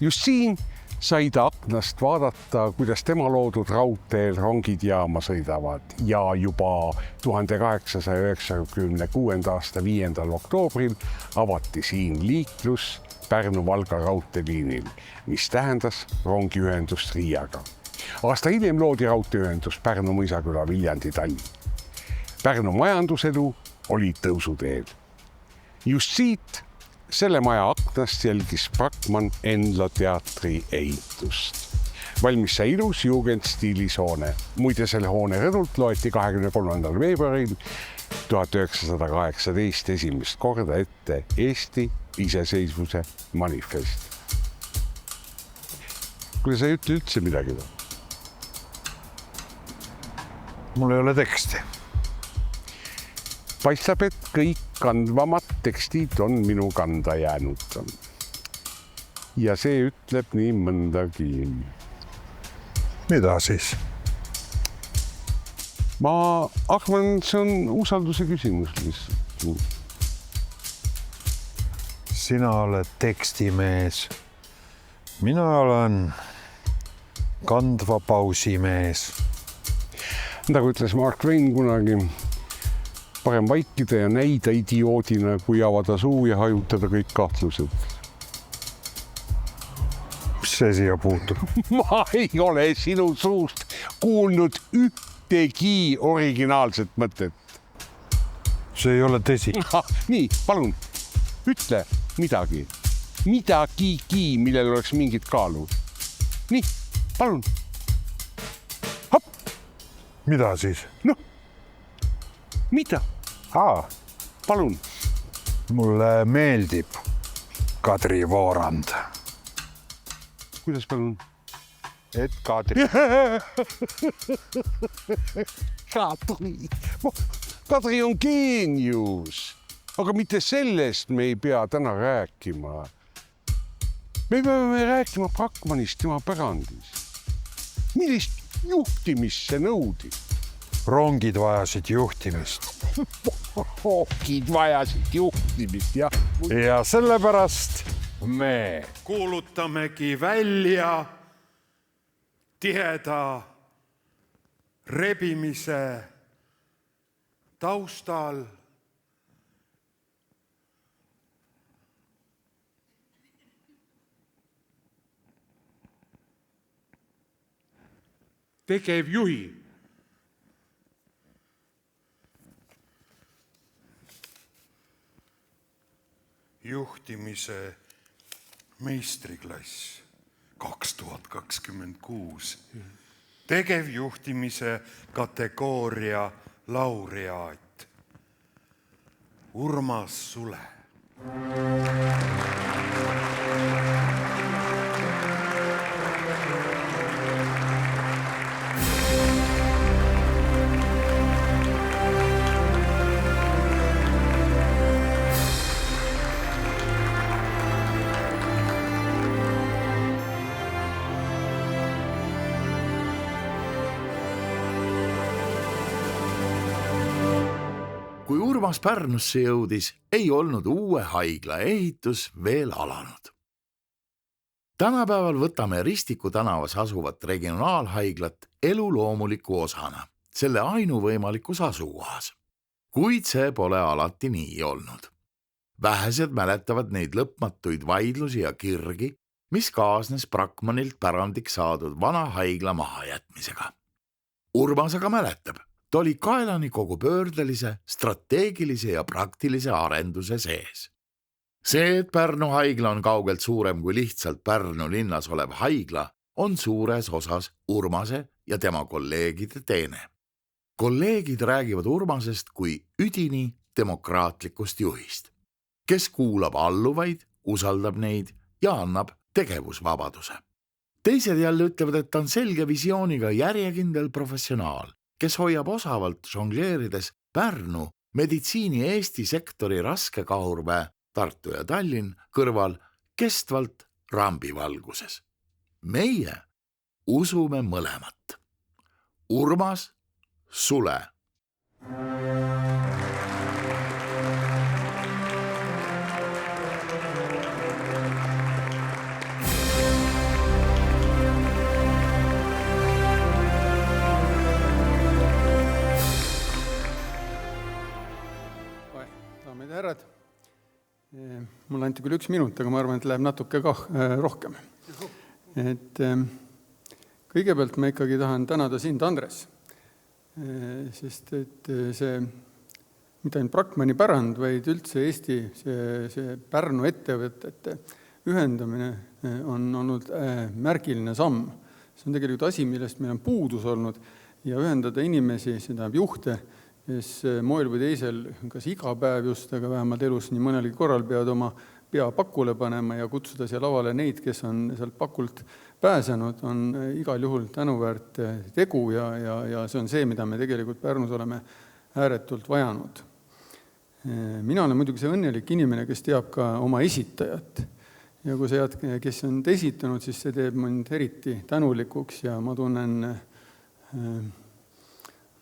Just siin sai ta aknast vaadata, kuidas tema loodud raudteel rongid jaama sõidavad ja juba 1896. aasta 5. oktoobril avati siin liiklus Pärnu-Valga raudteeliinil, mis tähendas rongiühendust Riiaga. Aasta hiljem loodi raudteeühendus Pärnu, Mõisaküla, Viljandi, Tallinn. Pärnu majanduselu oli tõusuteel. Just siit selle maja aknast jälgis Brackmann Enla teatri ehitust. Valmis sai ilus jugendstiilis hoone. Muide, selle hoone rõdult loeti 23. veebruaril 1918 esimest korda ette Eesti iseseisvuse manifest. Kuule, sa ei ütle üldse midagi või? Mul ei ole teksti. Paistab, et kõik kandvamad tekstid on minu kanda jäänud. Ja see ütleb nii mõndagi. Mida siis? Ma arvan, see on usalduse küsimus lihtsalt. Sina oled tekstimees. Mina olen kandva pausimees. Nagu ütles Mark Twain kunagi, parem vaikida ja näida idioodina, kui avada suu ja hajutada kõik kahtlused. Mis see siia puutub? Ma ei ole sinu suust kuulnud ühtegi originaalset mõtet. See ei ole tõsi. Nii, palun, ütle midagi. Midagigi, millel oleks mingit kaalu. Nii, palun. Hopp. Mida siis? Noh, mida? Palun. Mulle meeldib Kadri Voorand. Kuidas palun? Et Kadri. Kadri on geenius, aga mitte sellest me ei pea täna rääkima. Me peame rääkima Brackmannist, tema pärandist. Millist juhtimist see nõudi? Rongid vajasid juhtimist. Rongid vajasid juhtimist, jah. Ja sellepärast me kuulutamegi välja tiheda rebimise taustal tegevjuhi. Juhtimise meistriklass 2026. Tegevjuhtimise kategooria laureaat Urmas Sule. Kui Urmas Pärnusse jõudis, ei olnud uue haigla ehitus veel alanud. Tänapäeval võtame Ristiku tänavas asuvat regionaalhaiglat eluloomuliku osana, selle ainuvõimalikus asukohas. Kuid see pole alati nii olnud. Vähesed mäletavad neid lõpmatuid vaidlusi ja kirgi, mis kaasnes Brackmannilt pärandiks saadud vana haigla mahajätmisega. Urmas aga mäletab. Ta oli kaelani kogu pöördelise, strateegilise ja praktilise arenduse sees. See, et Pärnu haigla on kaugelt suurem kui lihtsalt Pärnu linnas olev haigla, on suures osas Urmase ja tema kolleegide teene. Kolleegid räägivad Urmasest kui üdini demokraatlikust juhist, kes kuulab alluvaid, usaldab neid ja annab tegevusvabaduse. Teised jälle ütlevad, et ta on selge visiooniga järjekindel professionaal, kes hoiab osavalt žongleerides Pärnu meditsiini Eesti sektori raskekahurväe Tartu ja Tallinn kõrval kestvalt rambivalguses. Meie usume mõlemat. Urmas Sule. mulle anti küll 1 minut, aga ma arvan, et läheb natuke rohkem. Et kõigepealt ma ikkagi tahan tänada sind, Andres, sest et see mitte ainult Brakmani pärand, vaid üldse Eesti, see Pärnu ettevõtete ühendamine on olnud märgiline samm. See on tegelikult asi, millest meil on puudus olnud ja ühendada inimesi, seda juhte, kes moel või teisel, kas iga päev just, aga vähemalt elus nii mõnelgi korral peavad oma pea pakule panema ja kutsuda siia lavale neid, kes on sealt pakult pääsenud, on igal juhul tänuväärt tegu ja see on see, mida me tegelikult Pärnus oleme ääretult vajanud. Mina olen muidugi see õnnelik inimene, kes teab ka oma esitajat. Ja kui sa kes on esitanud, siis see teeb mind eriti tänulikuks ja ma tunnen,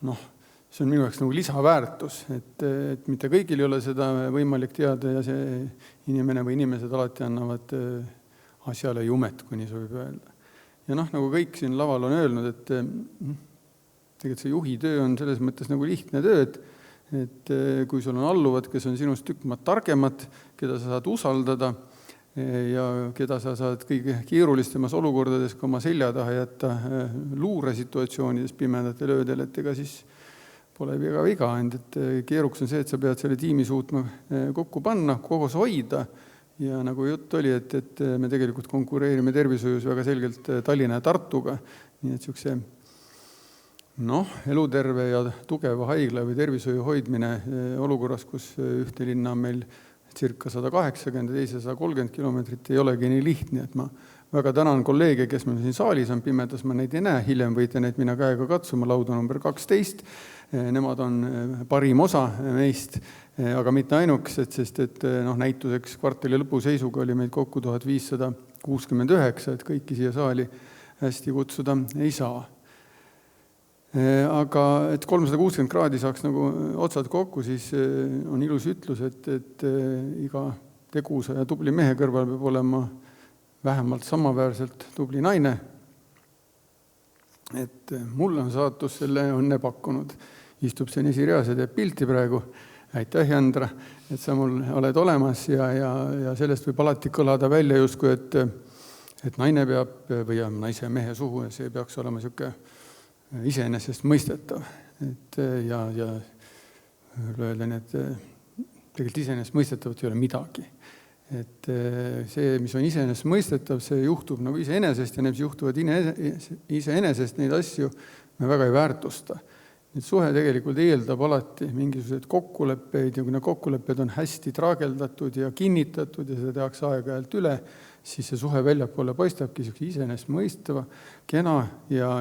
see on minu jaoks nagu lisaväärtus, et mitte kõigil ei ole seda võimalik teada ja see inimene või inimesed alati annavad asjale jumet, kui nii see võib öelda. Ja nagu kõik siin laval on öelnud, et tegelikult see juhi töö on selles mõttes nagu lihtne töö, et kui sul on alluvad, kes on sinust tükk targemad, keda sa saad usaldada ja keda sa saad kõige keerulistemas olukordades ka oma selja taha jätta luuresituatsioonides pimedatel öödel, et ega siis pole viga, et keeruks on see, et sa pead selle tiimi suutma kokku panna, koos hoida ja nagu jutt oli, et me tegelikult konkureerime tervishoius väga selgelt Tallinna ja Tartuga, nii et siukse eluterve ja tugeva haigla või tervishoiu hoidmine olukorras, kus ühte linna on meil circa 180 ja teise 130 kilomeetrit ei olegi nii lihtne, et ma väga tänan kolleege, kes meil siin saalis on pimedas, ma neid ei näe, hiljem võite neid mina käega katsuma, lauda number 12, nemad on parim osa meist, aga mitte ainuks, sest et näituseks kvartali lõpu seisuga oli meid kokku 1569, et kõiki siia saali hästi kutsuda ei saa. Aga et 360 kraadi saaks nagu otsad kokku, siis on ilus ütlus, et iga tegusa ja tubli mehe kõrval peab olema vähemalt samaväärselt tubli naine. Et mulle on saatus selle õnne pakkunud. Istub siin esireas ja teeb pilti praegu. Aitäh, Jandra, et sa mul oled olemas ja sellest võib alati kõlada välja justkui, et naine peab või naise mehe suhu ja see peaks olema siuke iseenesest mõistetav. Ja öelden, et tegelikult iseenesest mõistetavat ei ole midagi. Et see, mis on iseenesest mõistetav, see juhtub nagu iseenesest ja need juhtuvad iseenesest, neid asju me väga ei väärtusta. Need suhe tegelikult eeldab alati mingisugused kokkuleppeid ja kui need kokkulepped on hästi traageldatud ja kinnitatud ja seda tehakse aeg-ajalt üle, siis see suhe väljapoole paistabki iseenesest mõistava, kena ja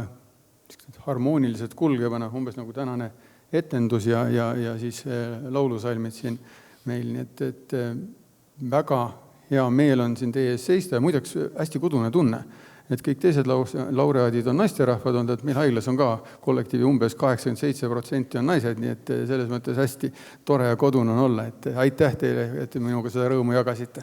harmooniliselt kulgevana, umbes nagu tänane etendus ja siis laulusalmid siin meil. Nii et väga hea meel on siin teie ees seista ja muideks hästi kodune tunne, et kõik teised laureaadid on naisterahvad olnud, et meil haiglas on ka kollektiivi umbes 87% on naised, nii et selles mõttes hästi tore ja kodune on olla. Et aitäh teile, et minuga seda rõõmu jagasite.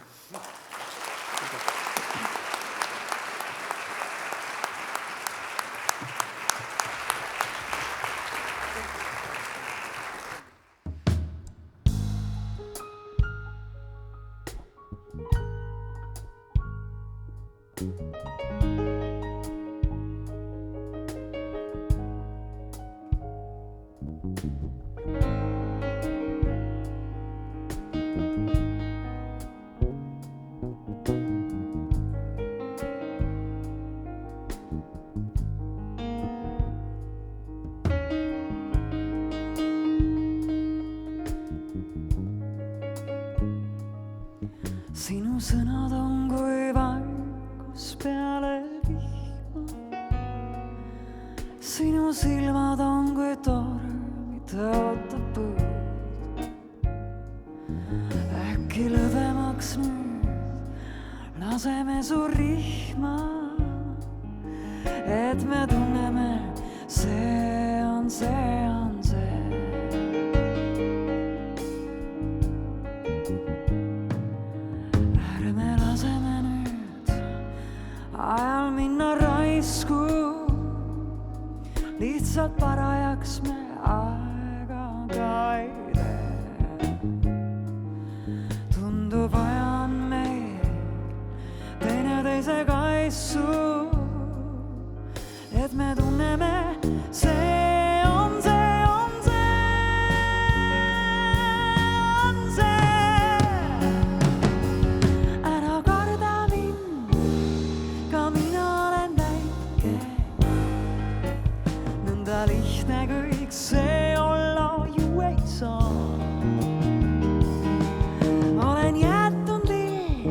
Sinu sõnad on kui vaikus peale vihma. Sinu silmad on kui torm, tõotab põud. Äkki lõdvemaks nüüd laseme su rihma, et me tunneme, see on see. Ajal minna raisku, lihtsalt parajaks me aega ka ei tee. Tundub ajan asju, et me tunneme, see on see, on see. Ära karda mind, ka mina olen väike. Nõnda lihtne kõik see olla ju ei saa. Olen jätnud lill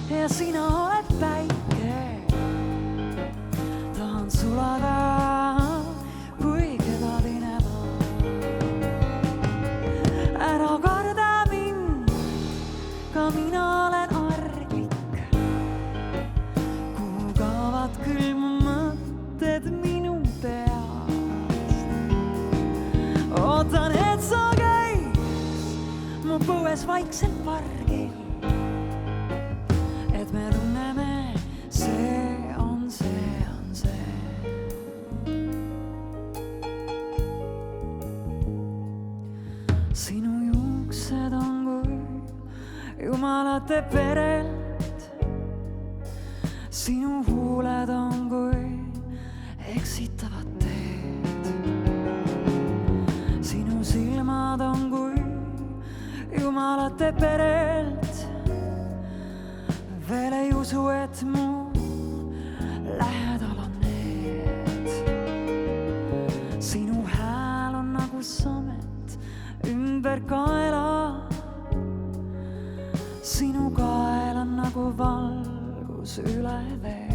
ja sina oled päike. Tahan sulada, kui kevadine maa. Ära karda mind, ka mina olen arglik. Kuhu kaovad küll mu mõtted minu peast. Ootan, et sa käis mu põues vaikselt pargil. Et me tunneme, see on see, on see. Sinu juuksed on kui jumalate perelt. Sinu huuled on kui eksitavad teed. Sinu silmad on kui jumalate perelt. Veel ei usu, et mu lähedal on need. Sinu hääl on nagu samet ümber kaela. Sinu kael on nagu valgus üle vee.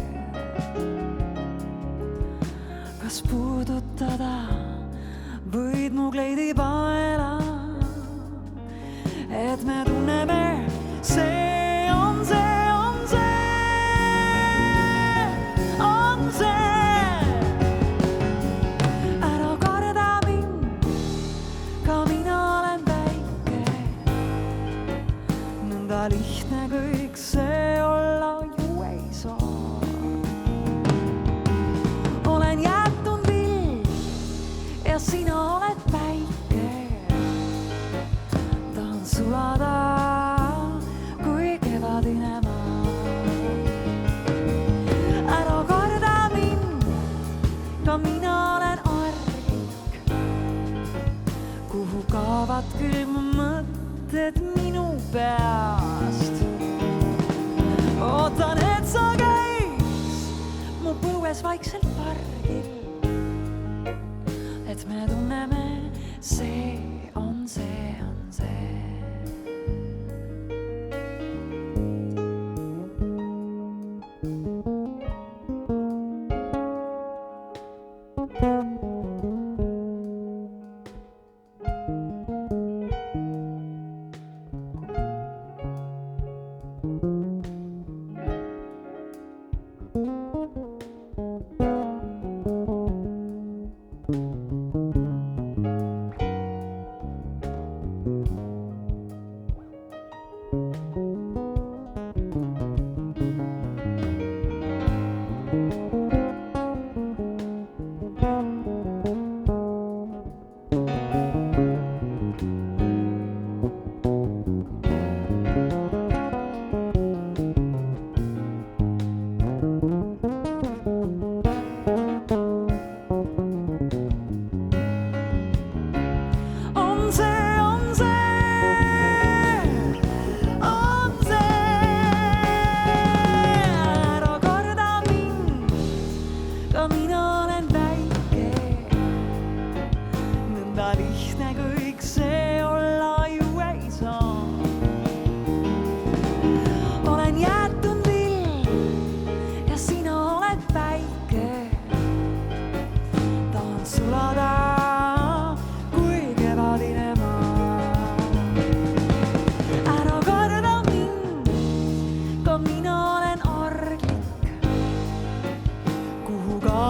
Kas puudutada võid mu kleidi paela, et me tunneme, see on see, on see, on see. Ära karda mind, ka mina olen väike. Nõnda lihtne kõik see olla ju ei saa. Olen jätnud vill ja sina oled päike. Tahan sulada, kui kevadine maa. Ära karda mind, ka mina olen arglik. Kuhu kaovad küll mu mõtted minu peast. Ootan, et sa käis mu põues vaikselt pargil. Et me tunneme, see on see, on see.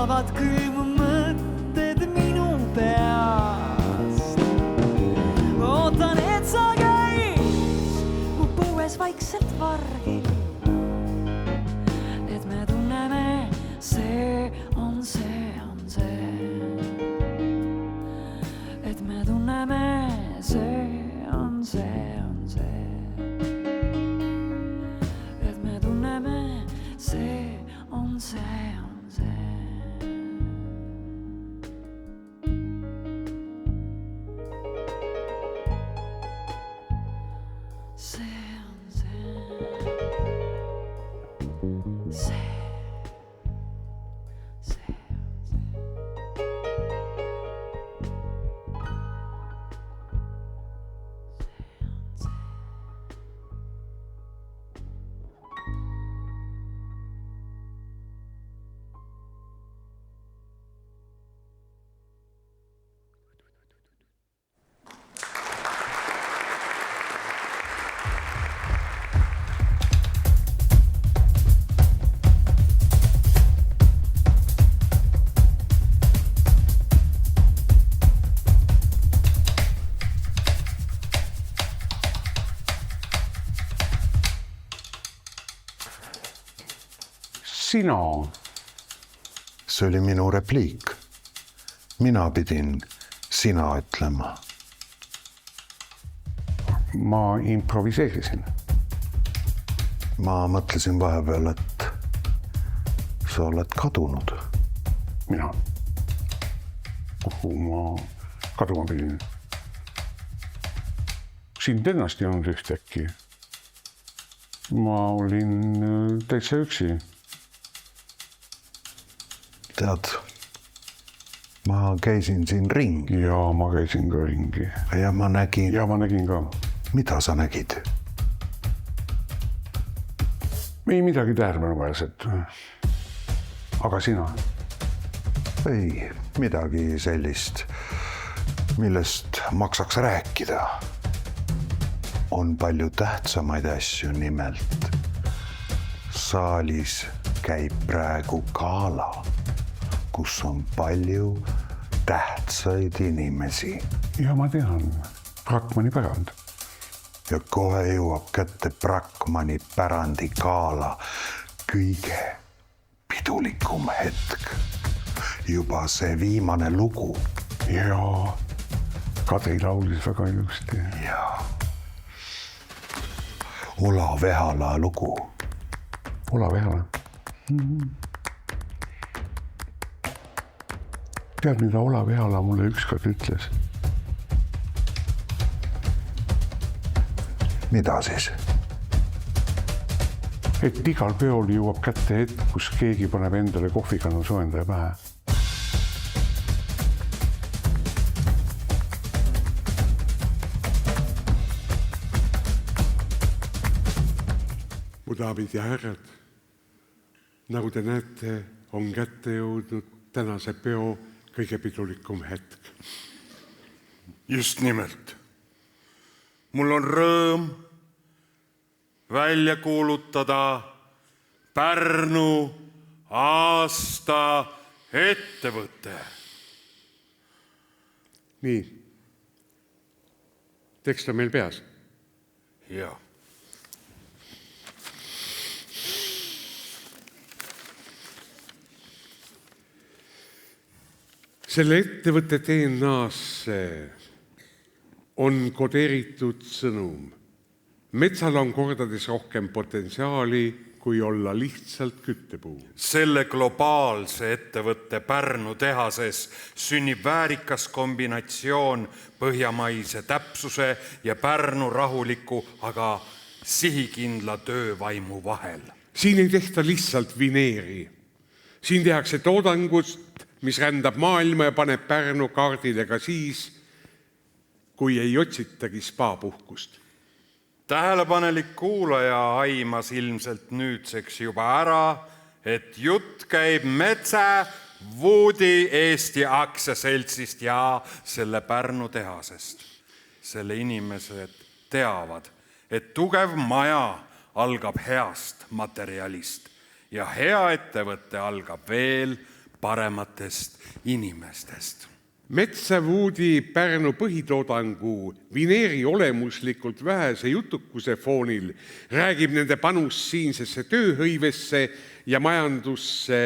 kaovad küll mu mõtted minu peast. Ootan, et sa käis mu põues vaikselt vargil, et me tunneme, see on see, on see. Et me tunneme, see on see, on see. Et me tunneme, see Sina. See oli minu repliik. Mina pidin sina ütlema. Ma improviseerisin. Ma mõtlesin vahepeal, et sa oled kadunud. Mina? Kuhu ma kaduma pidin? Sind ennast ei olnud ühtäkki. Ma olin täitsa üksi. Tead, ma käisin siin ringi. Ja ma käisin ka ringi. Ja ma nägin. Ja ma nägin ka. Mida sa nägid? Ei midagi tähelepanuväärset. Aga sina? Ei, midagi sellist, millest maksaks rääkida. On palju tähtsamaid asju, nimelt. Saalis käib praegu gala, kus on palju tähtsaid inimesi. Ja ma tean, Brakmani pärand. Ja kohe jõuab kätte Brakmani pärandi gala kõige pidulikum hetk. Juba see viimane lugu. Ja Kadri laulis väga ilusti. Ja Olav Ehala lugu. Olav Ehala? Tead, mida Olav Ehala mulle ükskord ütles? Mida siis? Et igal peol jõuab kätte hetk, kus keegi paneb endale kohvikannu soojendaja pähe. Mu daamid ja härrad, nagu te näete, on kätte jõudnud tänase peo kõige pidulikum hetk. Just nimelt. Mul on rõõm välja kuulutada Pärnu aasta ettevõte. Nii. Tekst on meil peas. Jaa. Selle ettevõtte DNA-sse on kodeeritud sõnum. Metsal on kordades rohkem potentsiaali, kui olla lihtsalt küttepuu. Selle globaalse ettevõtte Pärnu tehases sünnib väärikas kombinatsioon põhjamaise täpsuse ja Pärnu rahuliku, aga sihikindla töövaimu vahel. Siin ei tehta lihtsalt vineeri. Siin tehakse toodangust, mis rändab maailma ja paneb Pärnu kaardile ka siis, kui ei otsitagi spa-puhkust. Tähelepanelik kuulaja aimas ilmselt nüüdseks juba ära, et jutt käib Metsa Woodi Eesti aktsiaseltsist ja selle Pärnu tehasest. Selle inimesed teavad, et tugev maja algab heast materjalist ja hea ettevõte algab veel parematest inimestest. Metsa Woodi Pärnu põhitoodangu vineeri olemuslikult vähese jutukuse foonil räägib nende panus siinsesse tööhõivesse ja majandusse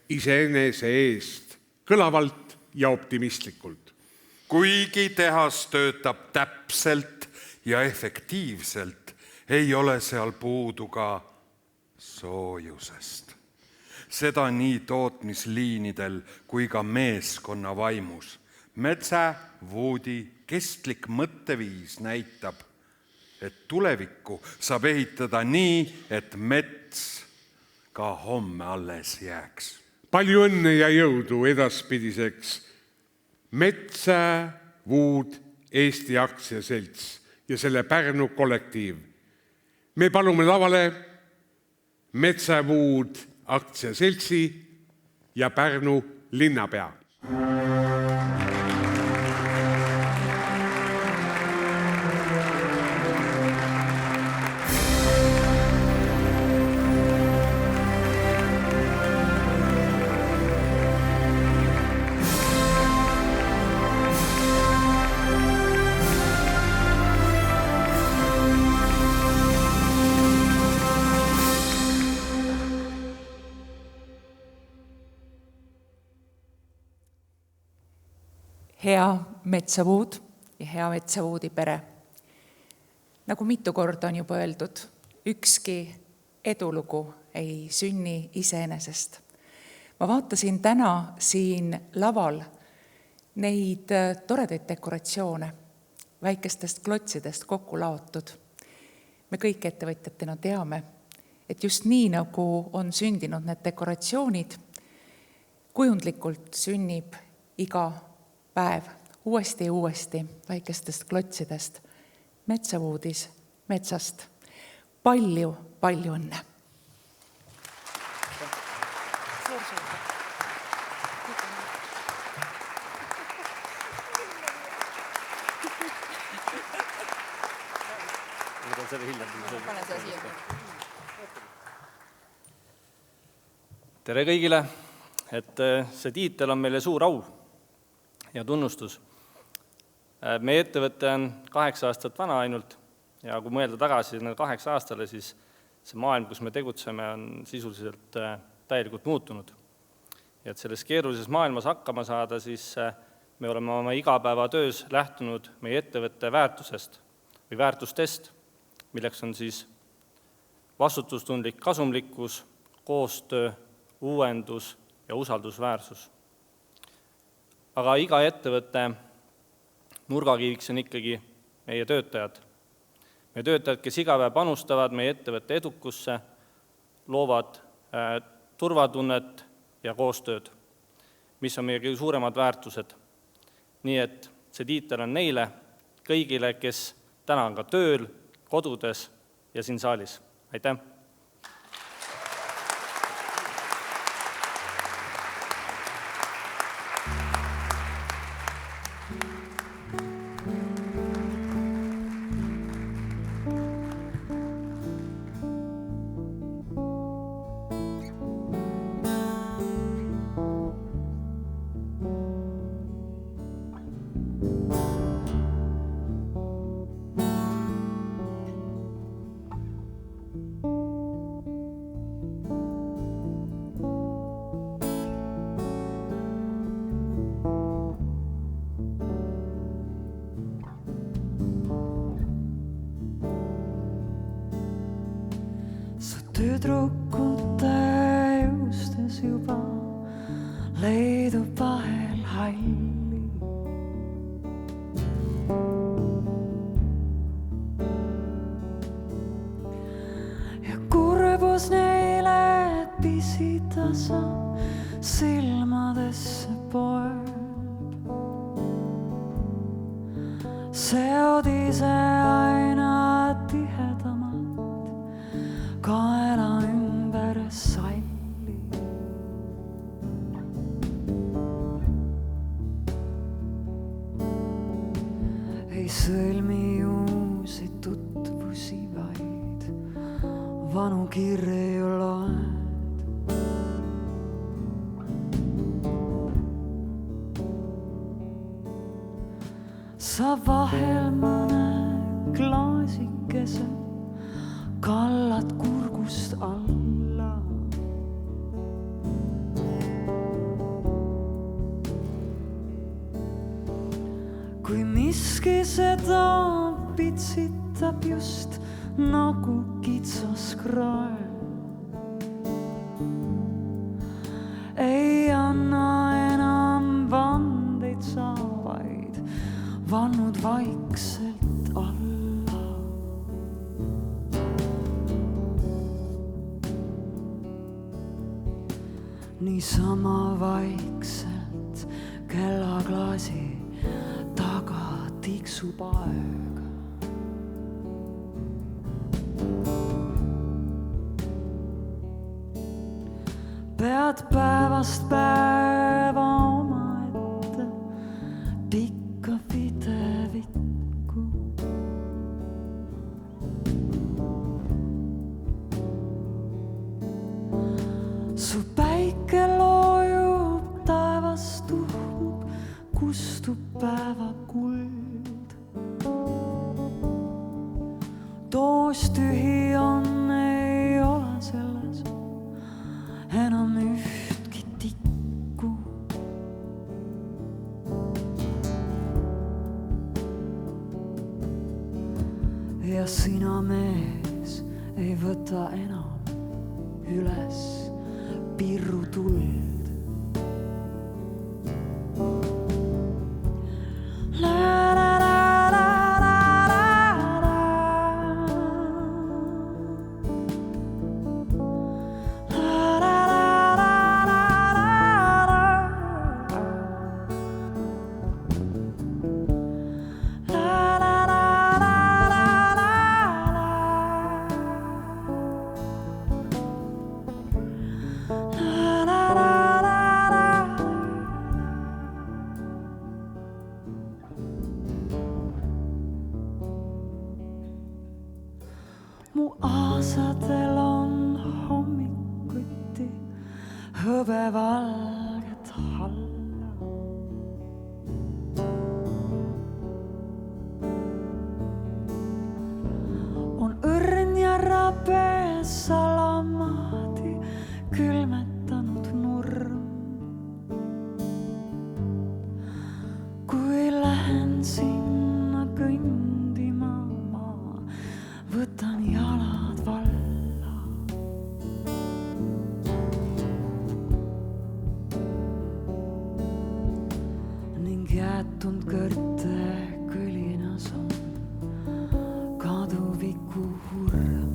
iseenese eest, kõlavalt ja optimistlikult. Kuigi tehas töötab täpselt ja efektiivselt, ei ole seal puudu ka soojusest. seda nii tootmisliinidel kui ka meeskonna vaimus. Metsävuudi kestlik mõtteviis näitab, et tulevikku saab ehitada nii, et mets ka homme alles jääks. Palju õnne ja jõudu edaspidiseks Metsävuud Eesti aktsiaselts ja selle Pärnu kollektiiv. Me palume lavale Metsävuud aktsiaseltsi ja Pärnu linnapea. Hea Metsävuud ja hea Metsävuudi pere. Nagu mitu korda on juba öeldud, ükski edulugu ei sünni iseenesest. Ma vaatasin täna siin laval neid toredaid dekoratsioone, väikestest klotsidest kokku laotud. Me kõik ettevõtjatena teame, et just nii nagu on sündinud need dekoratsioonid, kujundlikult sünnib iga päev uuesti ja uuesti väikestest klotsidest Metsävuudis metsast. Palju õnne! Tere kõigile, et see tiitel on meile suur au ja tunnustus. Meie ettevõte on 8 aastat vana ainult ja kui mõelda tagasi 8 aastale, siis see maailm, kus me tegutseme, on sisuliselt täielikult muutunud. Ja et selles keerulises maailmas hakkama saada, siis me oleme oma igapäevatöös lähtunud meie ettevõtte väärtusest või väärtustest, milleks on siis vastutustundlik kasumlikkus, koostöö, uuendus ja usaldusväärsus. Aga iga ettevõtte nurgakiviks on ikkagi meie töötajad. Meie töötajad, kes iga päev panustavad meie ettevõtte edukusse, loovad turvatunnet ja koostööd, mis on meie kõige suuremad väärtused. Nii et see tiitel on neile kõigile, kes täna on ka tööl, kodudes ja siin saalis. Aitäh! Tüdrukute juustes juba leidub vahel halli. Ja kurbus neile pisitasa silmadesse poeb. Seod ise aina tihedamalt kaela ümber salli. Ei sõlmi uusi tutvusi, vaid vanu kirju loed. Sa vahel mõne klaasikese kallad kurgust alla. Kui miski seda pitsitab just nagu kitsas krael, vannud vaikselt alla. Niisama vaikselt kellaklaasi taga tiksub aeg. Pead päevast päeva omaette pikka pidevikku. Su päike loojub, taevast tuhmub, kustub päeva kuld. Toos tühi on, ei ole selles enam ühtki tikku. Ja sina, mees, ei võta enam üles pirru tuld. Mu aasadel on hommikuti hõbevalget halla. On õrn ja rabe salamadi külmetanud nurm. Kui lähen sinna kõndima ma võtan jalad valla. Ning jäetunud kõrte kõlinas on kaduviku hurm.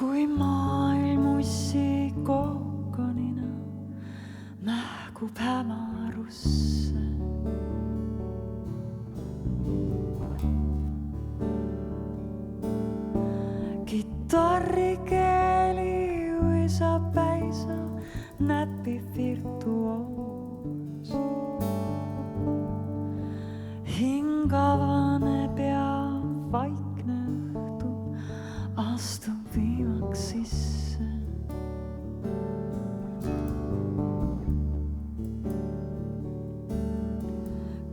Kui maailm ussi kokkonina mähkub hämarusse. Kitarrikeeli uisab päisa näpib virtuoos. Hingavane pea vaikne õhtu astub viimaks sisse.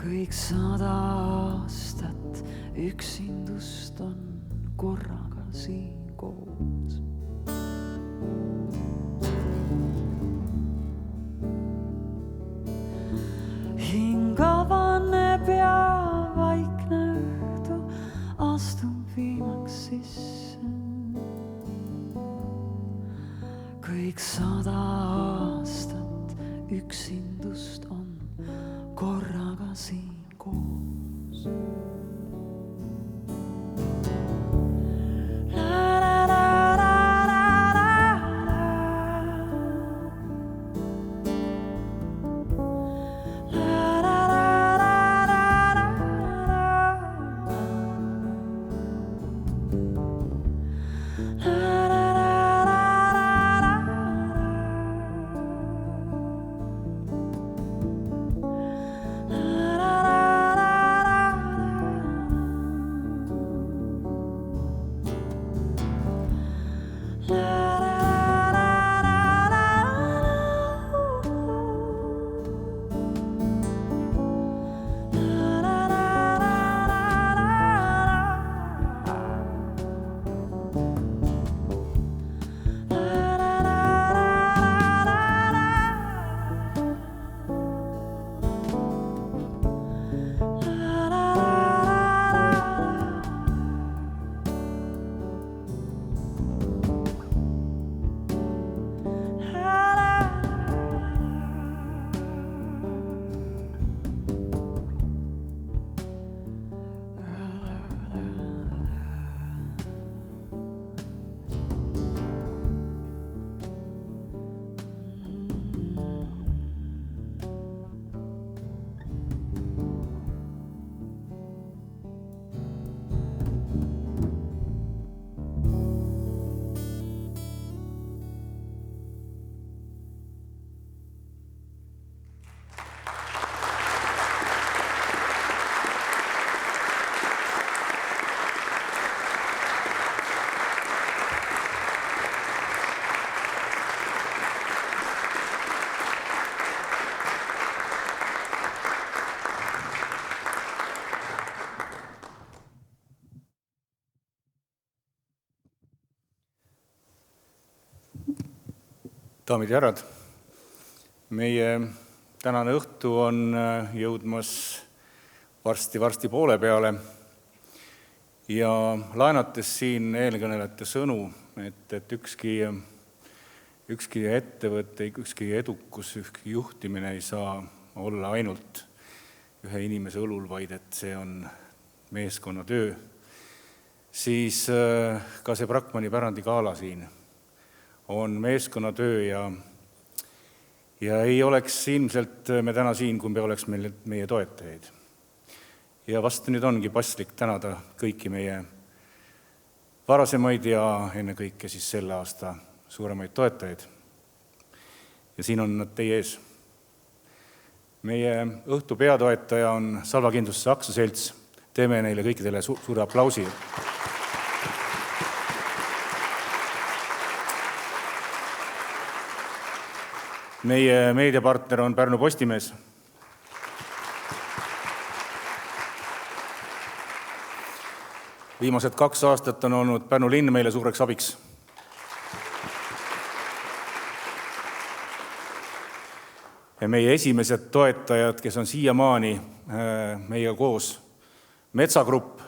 Kõik 100 aastat üksindust on korraga siin koos. Hingavane pea vaikne õhtu astub viimaks sisse. Kõik 100 aastat üksindust on korraga siin koos. La Daamid ja härrad, meie tänane õhtu on jõudmas varsti poole peale ja laenates siin eelkõnelejate sõnu, et ükski ettevõte, ükski edukus, ükski juhtimine ei saa olla ainult ühe inimese õlul, vaid et see on meeskonnatöö, siis ka see Brakmani pärandigala siin on meeskonnatöö ja ei oleks ilmselt me täna siin, kui me oleks meie toetajaid. Ja vast nüüd ongi paslik tänada kõiki meie varasemaid ja ennekõike siis selle aasta suuremaid toetajaid. Ja siin on nad teie ees. Meie õhtu peatoetaja on Salva Kindlustuse Aktsiaselts. Teeme neile kõikidele suure aplausi. Meie meediapartner on Pärnu Postimees. Viimased 2 aastat on olnud Pärnu linn meile suureks abiks. Ja meie esimesed toetajad, kes on siiamaani meiega koos, Metsagrupp,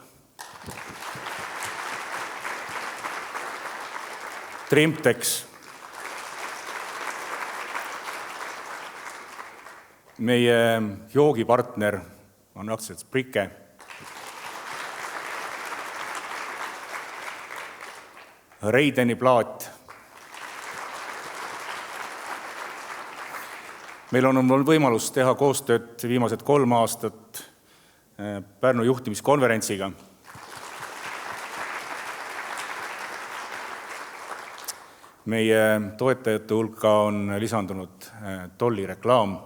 Trimtex, meie joogipartner on aktsiaselts Prike, Reideni plaat. Meil on olnud võimalus teha koostööd viimased 3 aastat Pärnu juhtimiskonverentsiga. Meie toetajate hulka on lisandunud Tolli reklaam.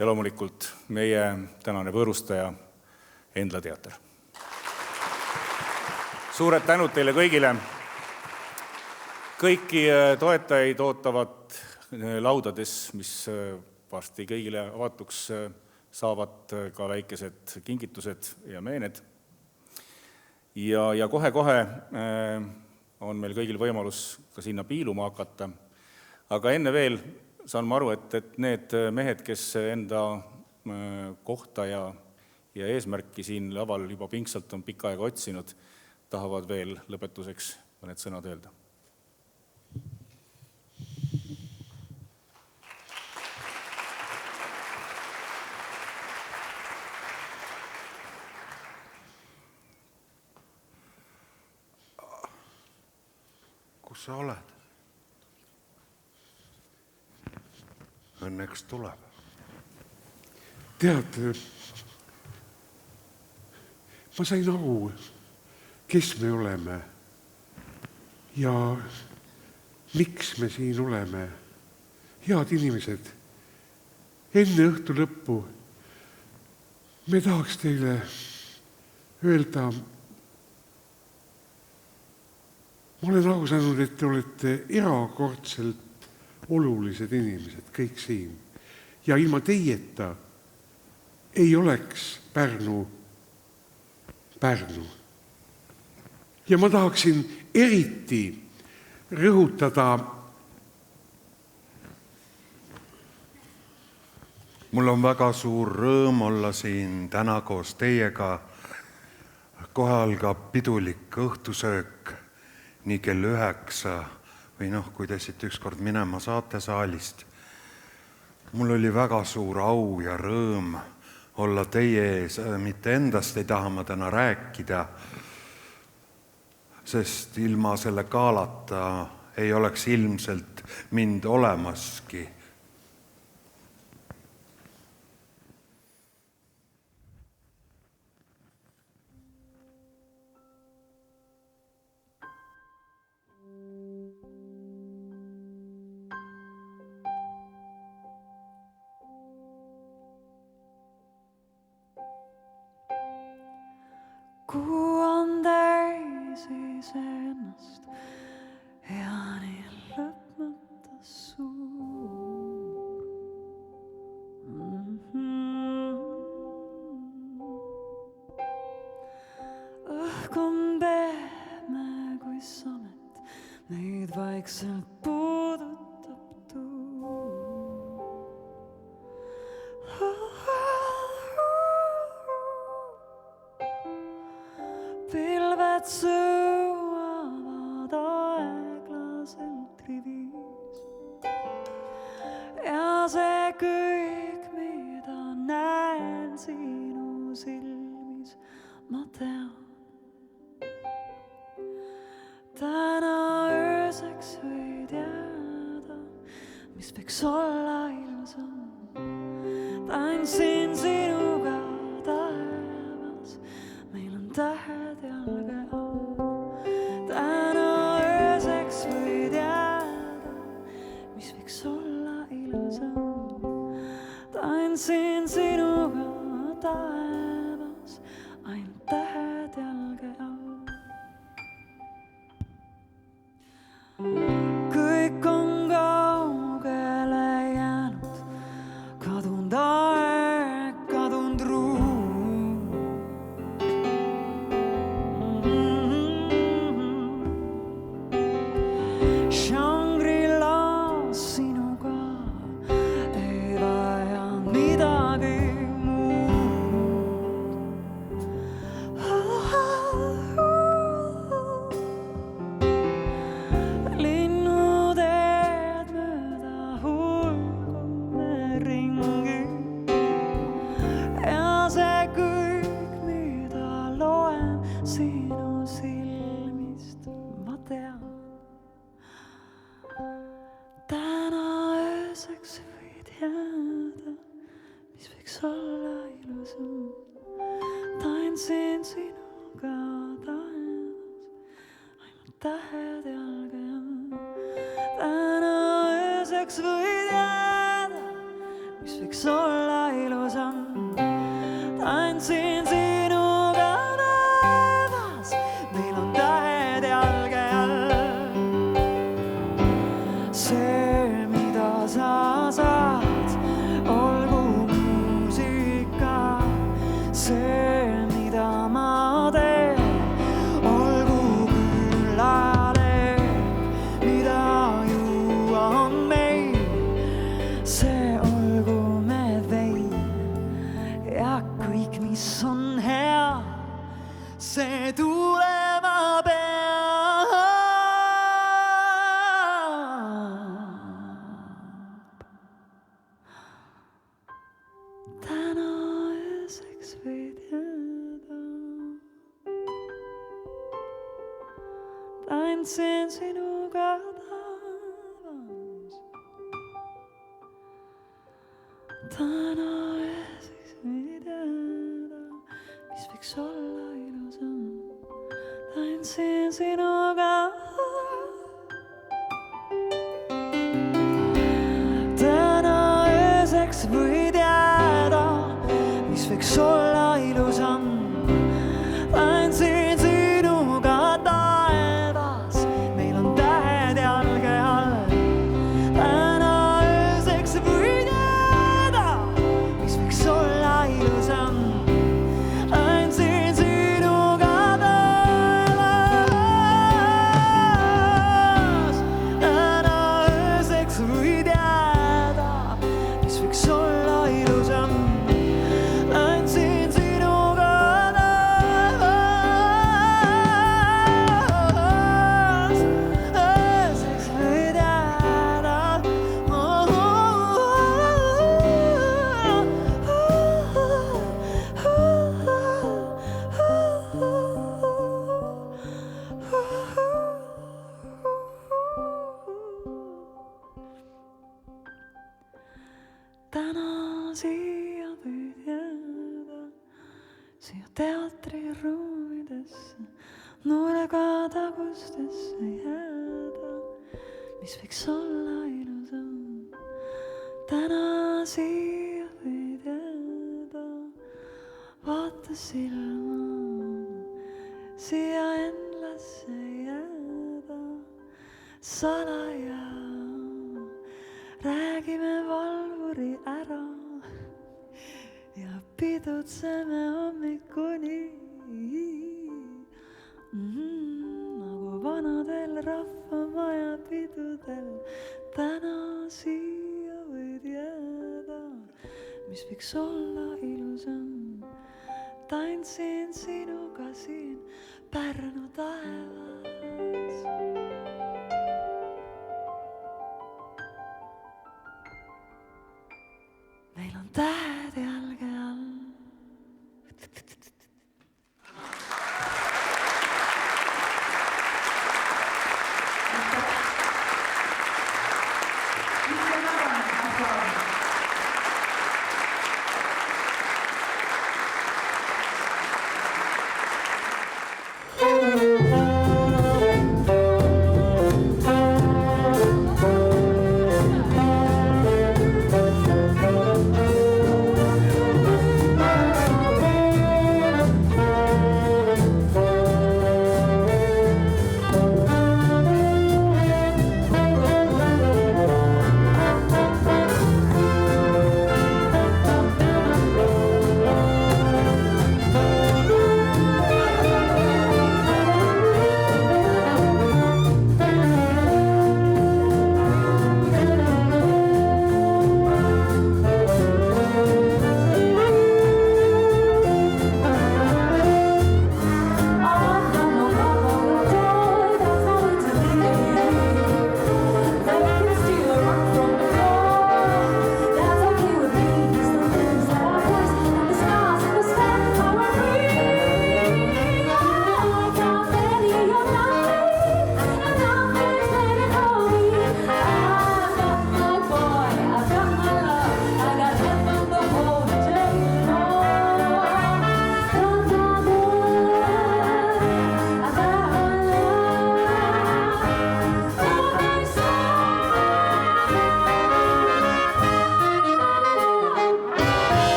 Ja loomulikult meie tänane võõrustaja Endla teater. Suured tänud teile kõigile. Kõiki toetajaid ootavad laudades, mis varsti kõigile avatuks saavad ka väikesed kingitused ja meened. Ja kohe on meil kõigil võimalus ka sinna piiluma hakata. Aga enne veel saan ma aru, et need mehed, kes enda kohta ja eesmärki siin laval juba pingsalt on pikka aega otsinud, tahavad veel lõpetuseks mõned sõnad öelda. Kus sa oled? Õnneks tuleb. Tead, ma sain aru, kes me oleme ja miks me siin oleme. Head inimesed, enne õhtu lõppu me tahaks teile öelda, ma olen aru saanud, et te olete erakordselt olulised inimesed, kõik siin. Ja ilma teieta ei oleks Pärnu. Ja ma tahaksin eriti rõhutada. Mul on väga suur rõõm olla siin täna koos teiega. Kohe algab pidulik õhtusöök, nii kell 9 või kui te siit ükskord minema saate saalist. Mul oli väga suur au ja rõõm olla teie ees, mitte endast ei taha ma täna rääkida, sest ilma selle galata ei oleks ilmselt mind olemaski. Kuu on täisis ennast ja nii lõpmata suur. Õhk on pehme kui vaikselt puudutab tuul. Pilved sõuavad aeglaselt rivis ja see kõik, mida näen sinu silmis, ma tean. Täna ööseks võid jääda, mis võiks olla ilusam. Tantsin sinuga taevas, meil on tähed jalge all. Täna ööseks võid jääda, mis võiks olla ilusam. Tantsin sinuga taevas, ainult tähed jalge all. Kõik on kaugele jäänud, kadunud aeg, kadunud ruum. Shangri-Las sinuga ei vaja midagi muud. Linnuteed mööda hulgume ringi ja see kõik, mida loen sinu silmist, ma tean. Täna ööseks võid jääda, mis võiks olla ilusam. Tantsin sinuga taevas, ainult tähed jalge all. Täna ööseks võid jääda, mis võiks olla ilusam. Tantsin sinuga taevas, meil on tähed jalge all. See, mida sa saad, olgu muusika. See, mida ma teen, olgu küllaleeg. Mida juua on meil, see olgu me vein. Ja kõik, mis on hea, see tulema peab. Täna ööseks võid jääda. Tantsin sinuga taevas. Täna ööseks võid jääda, mis võiks olla ilusam. Tantsin sinuga. Täna ööseks võid jääda, mis võiks olla ilusam. Tantsin sinuga taevas, meil on tähed jalge all. Täna ööseks võid jääda, mis võiks olla ilusam. Tantsin sinuga taevas. Täna ööseks võid jääda, mis võiks olla ilusam. Tantsin sinuga taevas. Ööseks võid jääda. Täna siia võid jääda, siia teatriruumidesse, nurgatagustesse jääda, mis võiks olla ilusam. Täna siia võid jääda, vaata silma, siia enlasse jääda, salaja räägime valvuri ära ja pidutseme hommikuni. Nagu vanadel rahvamaja pidudel täna siia võid jääda, mis võiks olla ilusam. Tantsin sinuga siin Pärnu taeva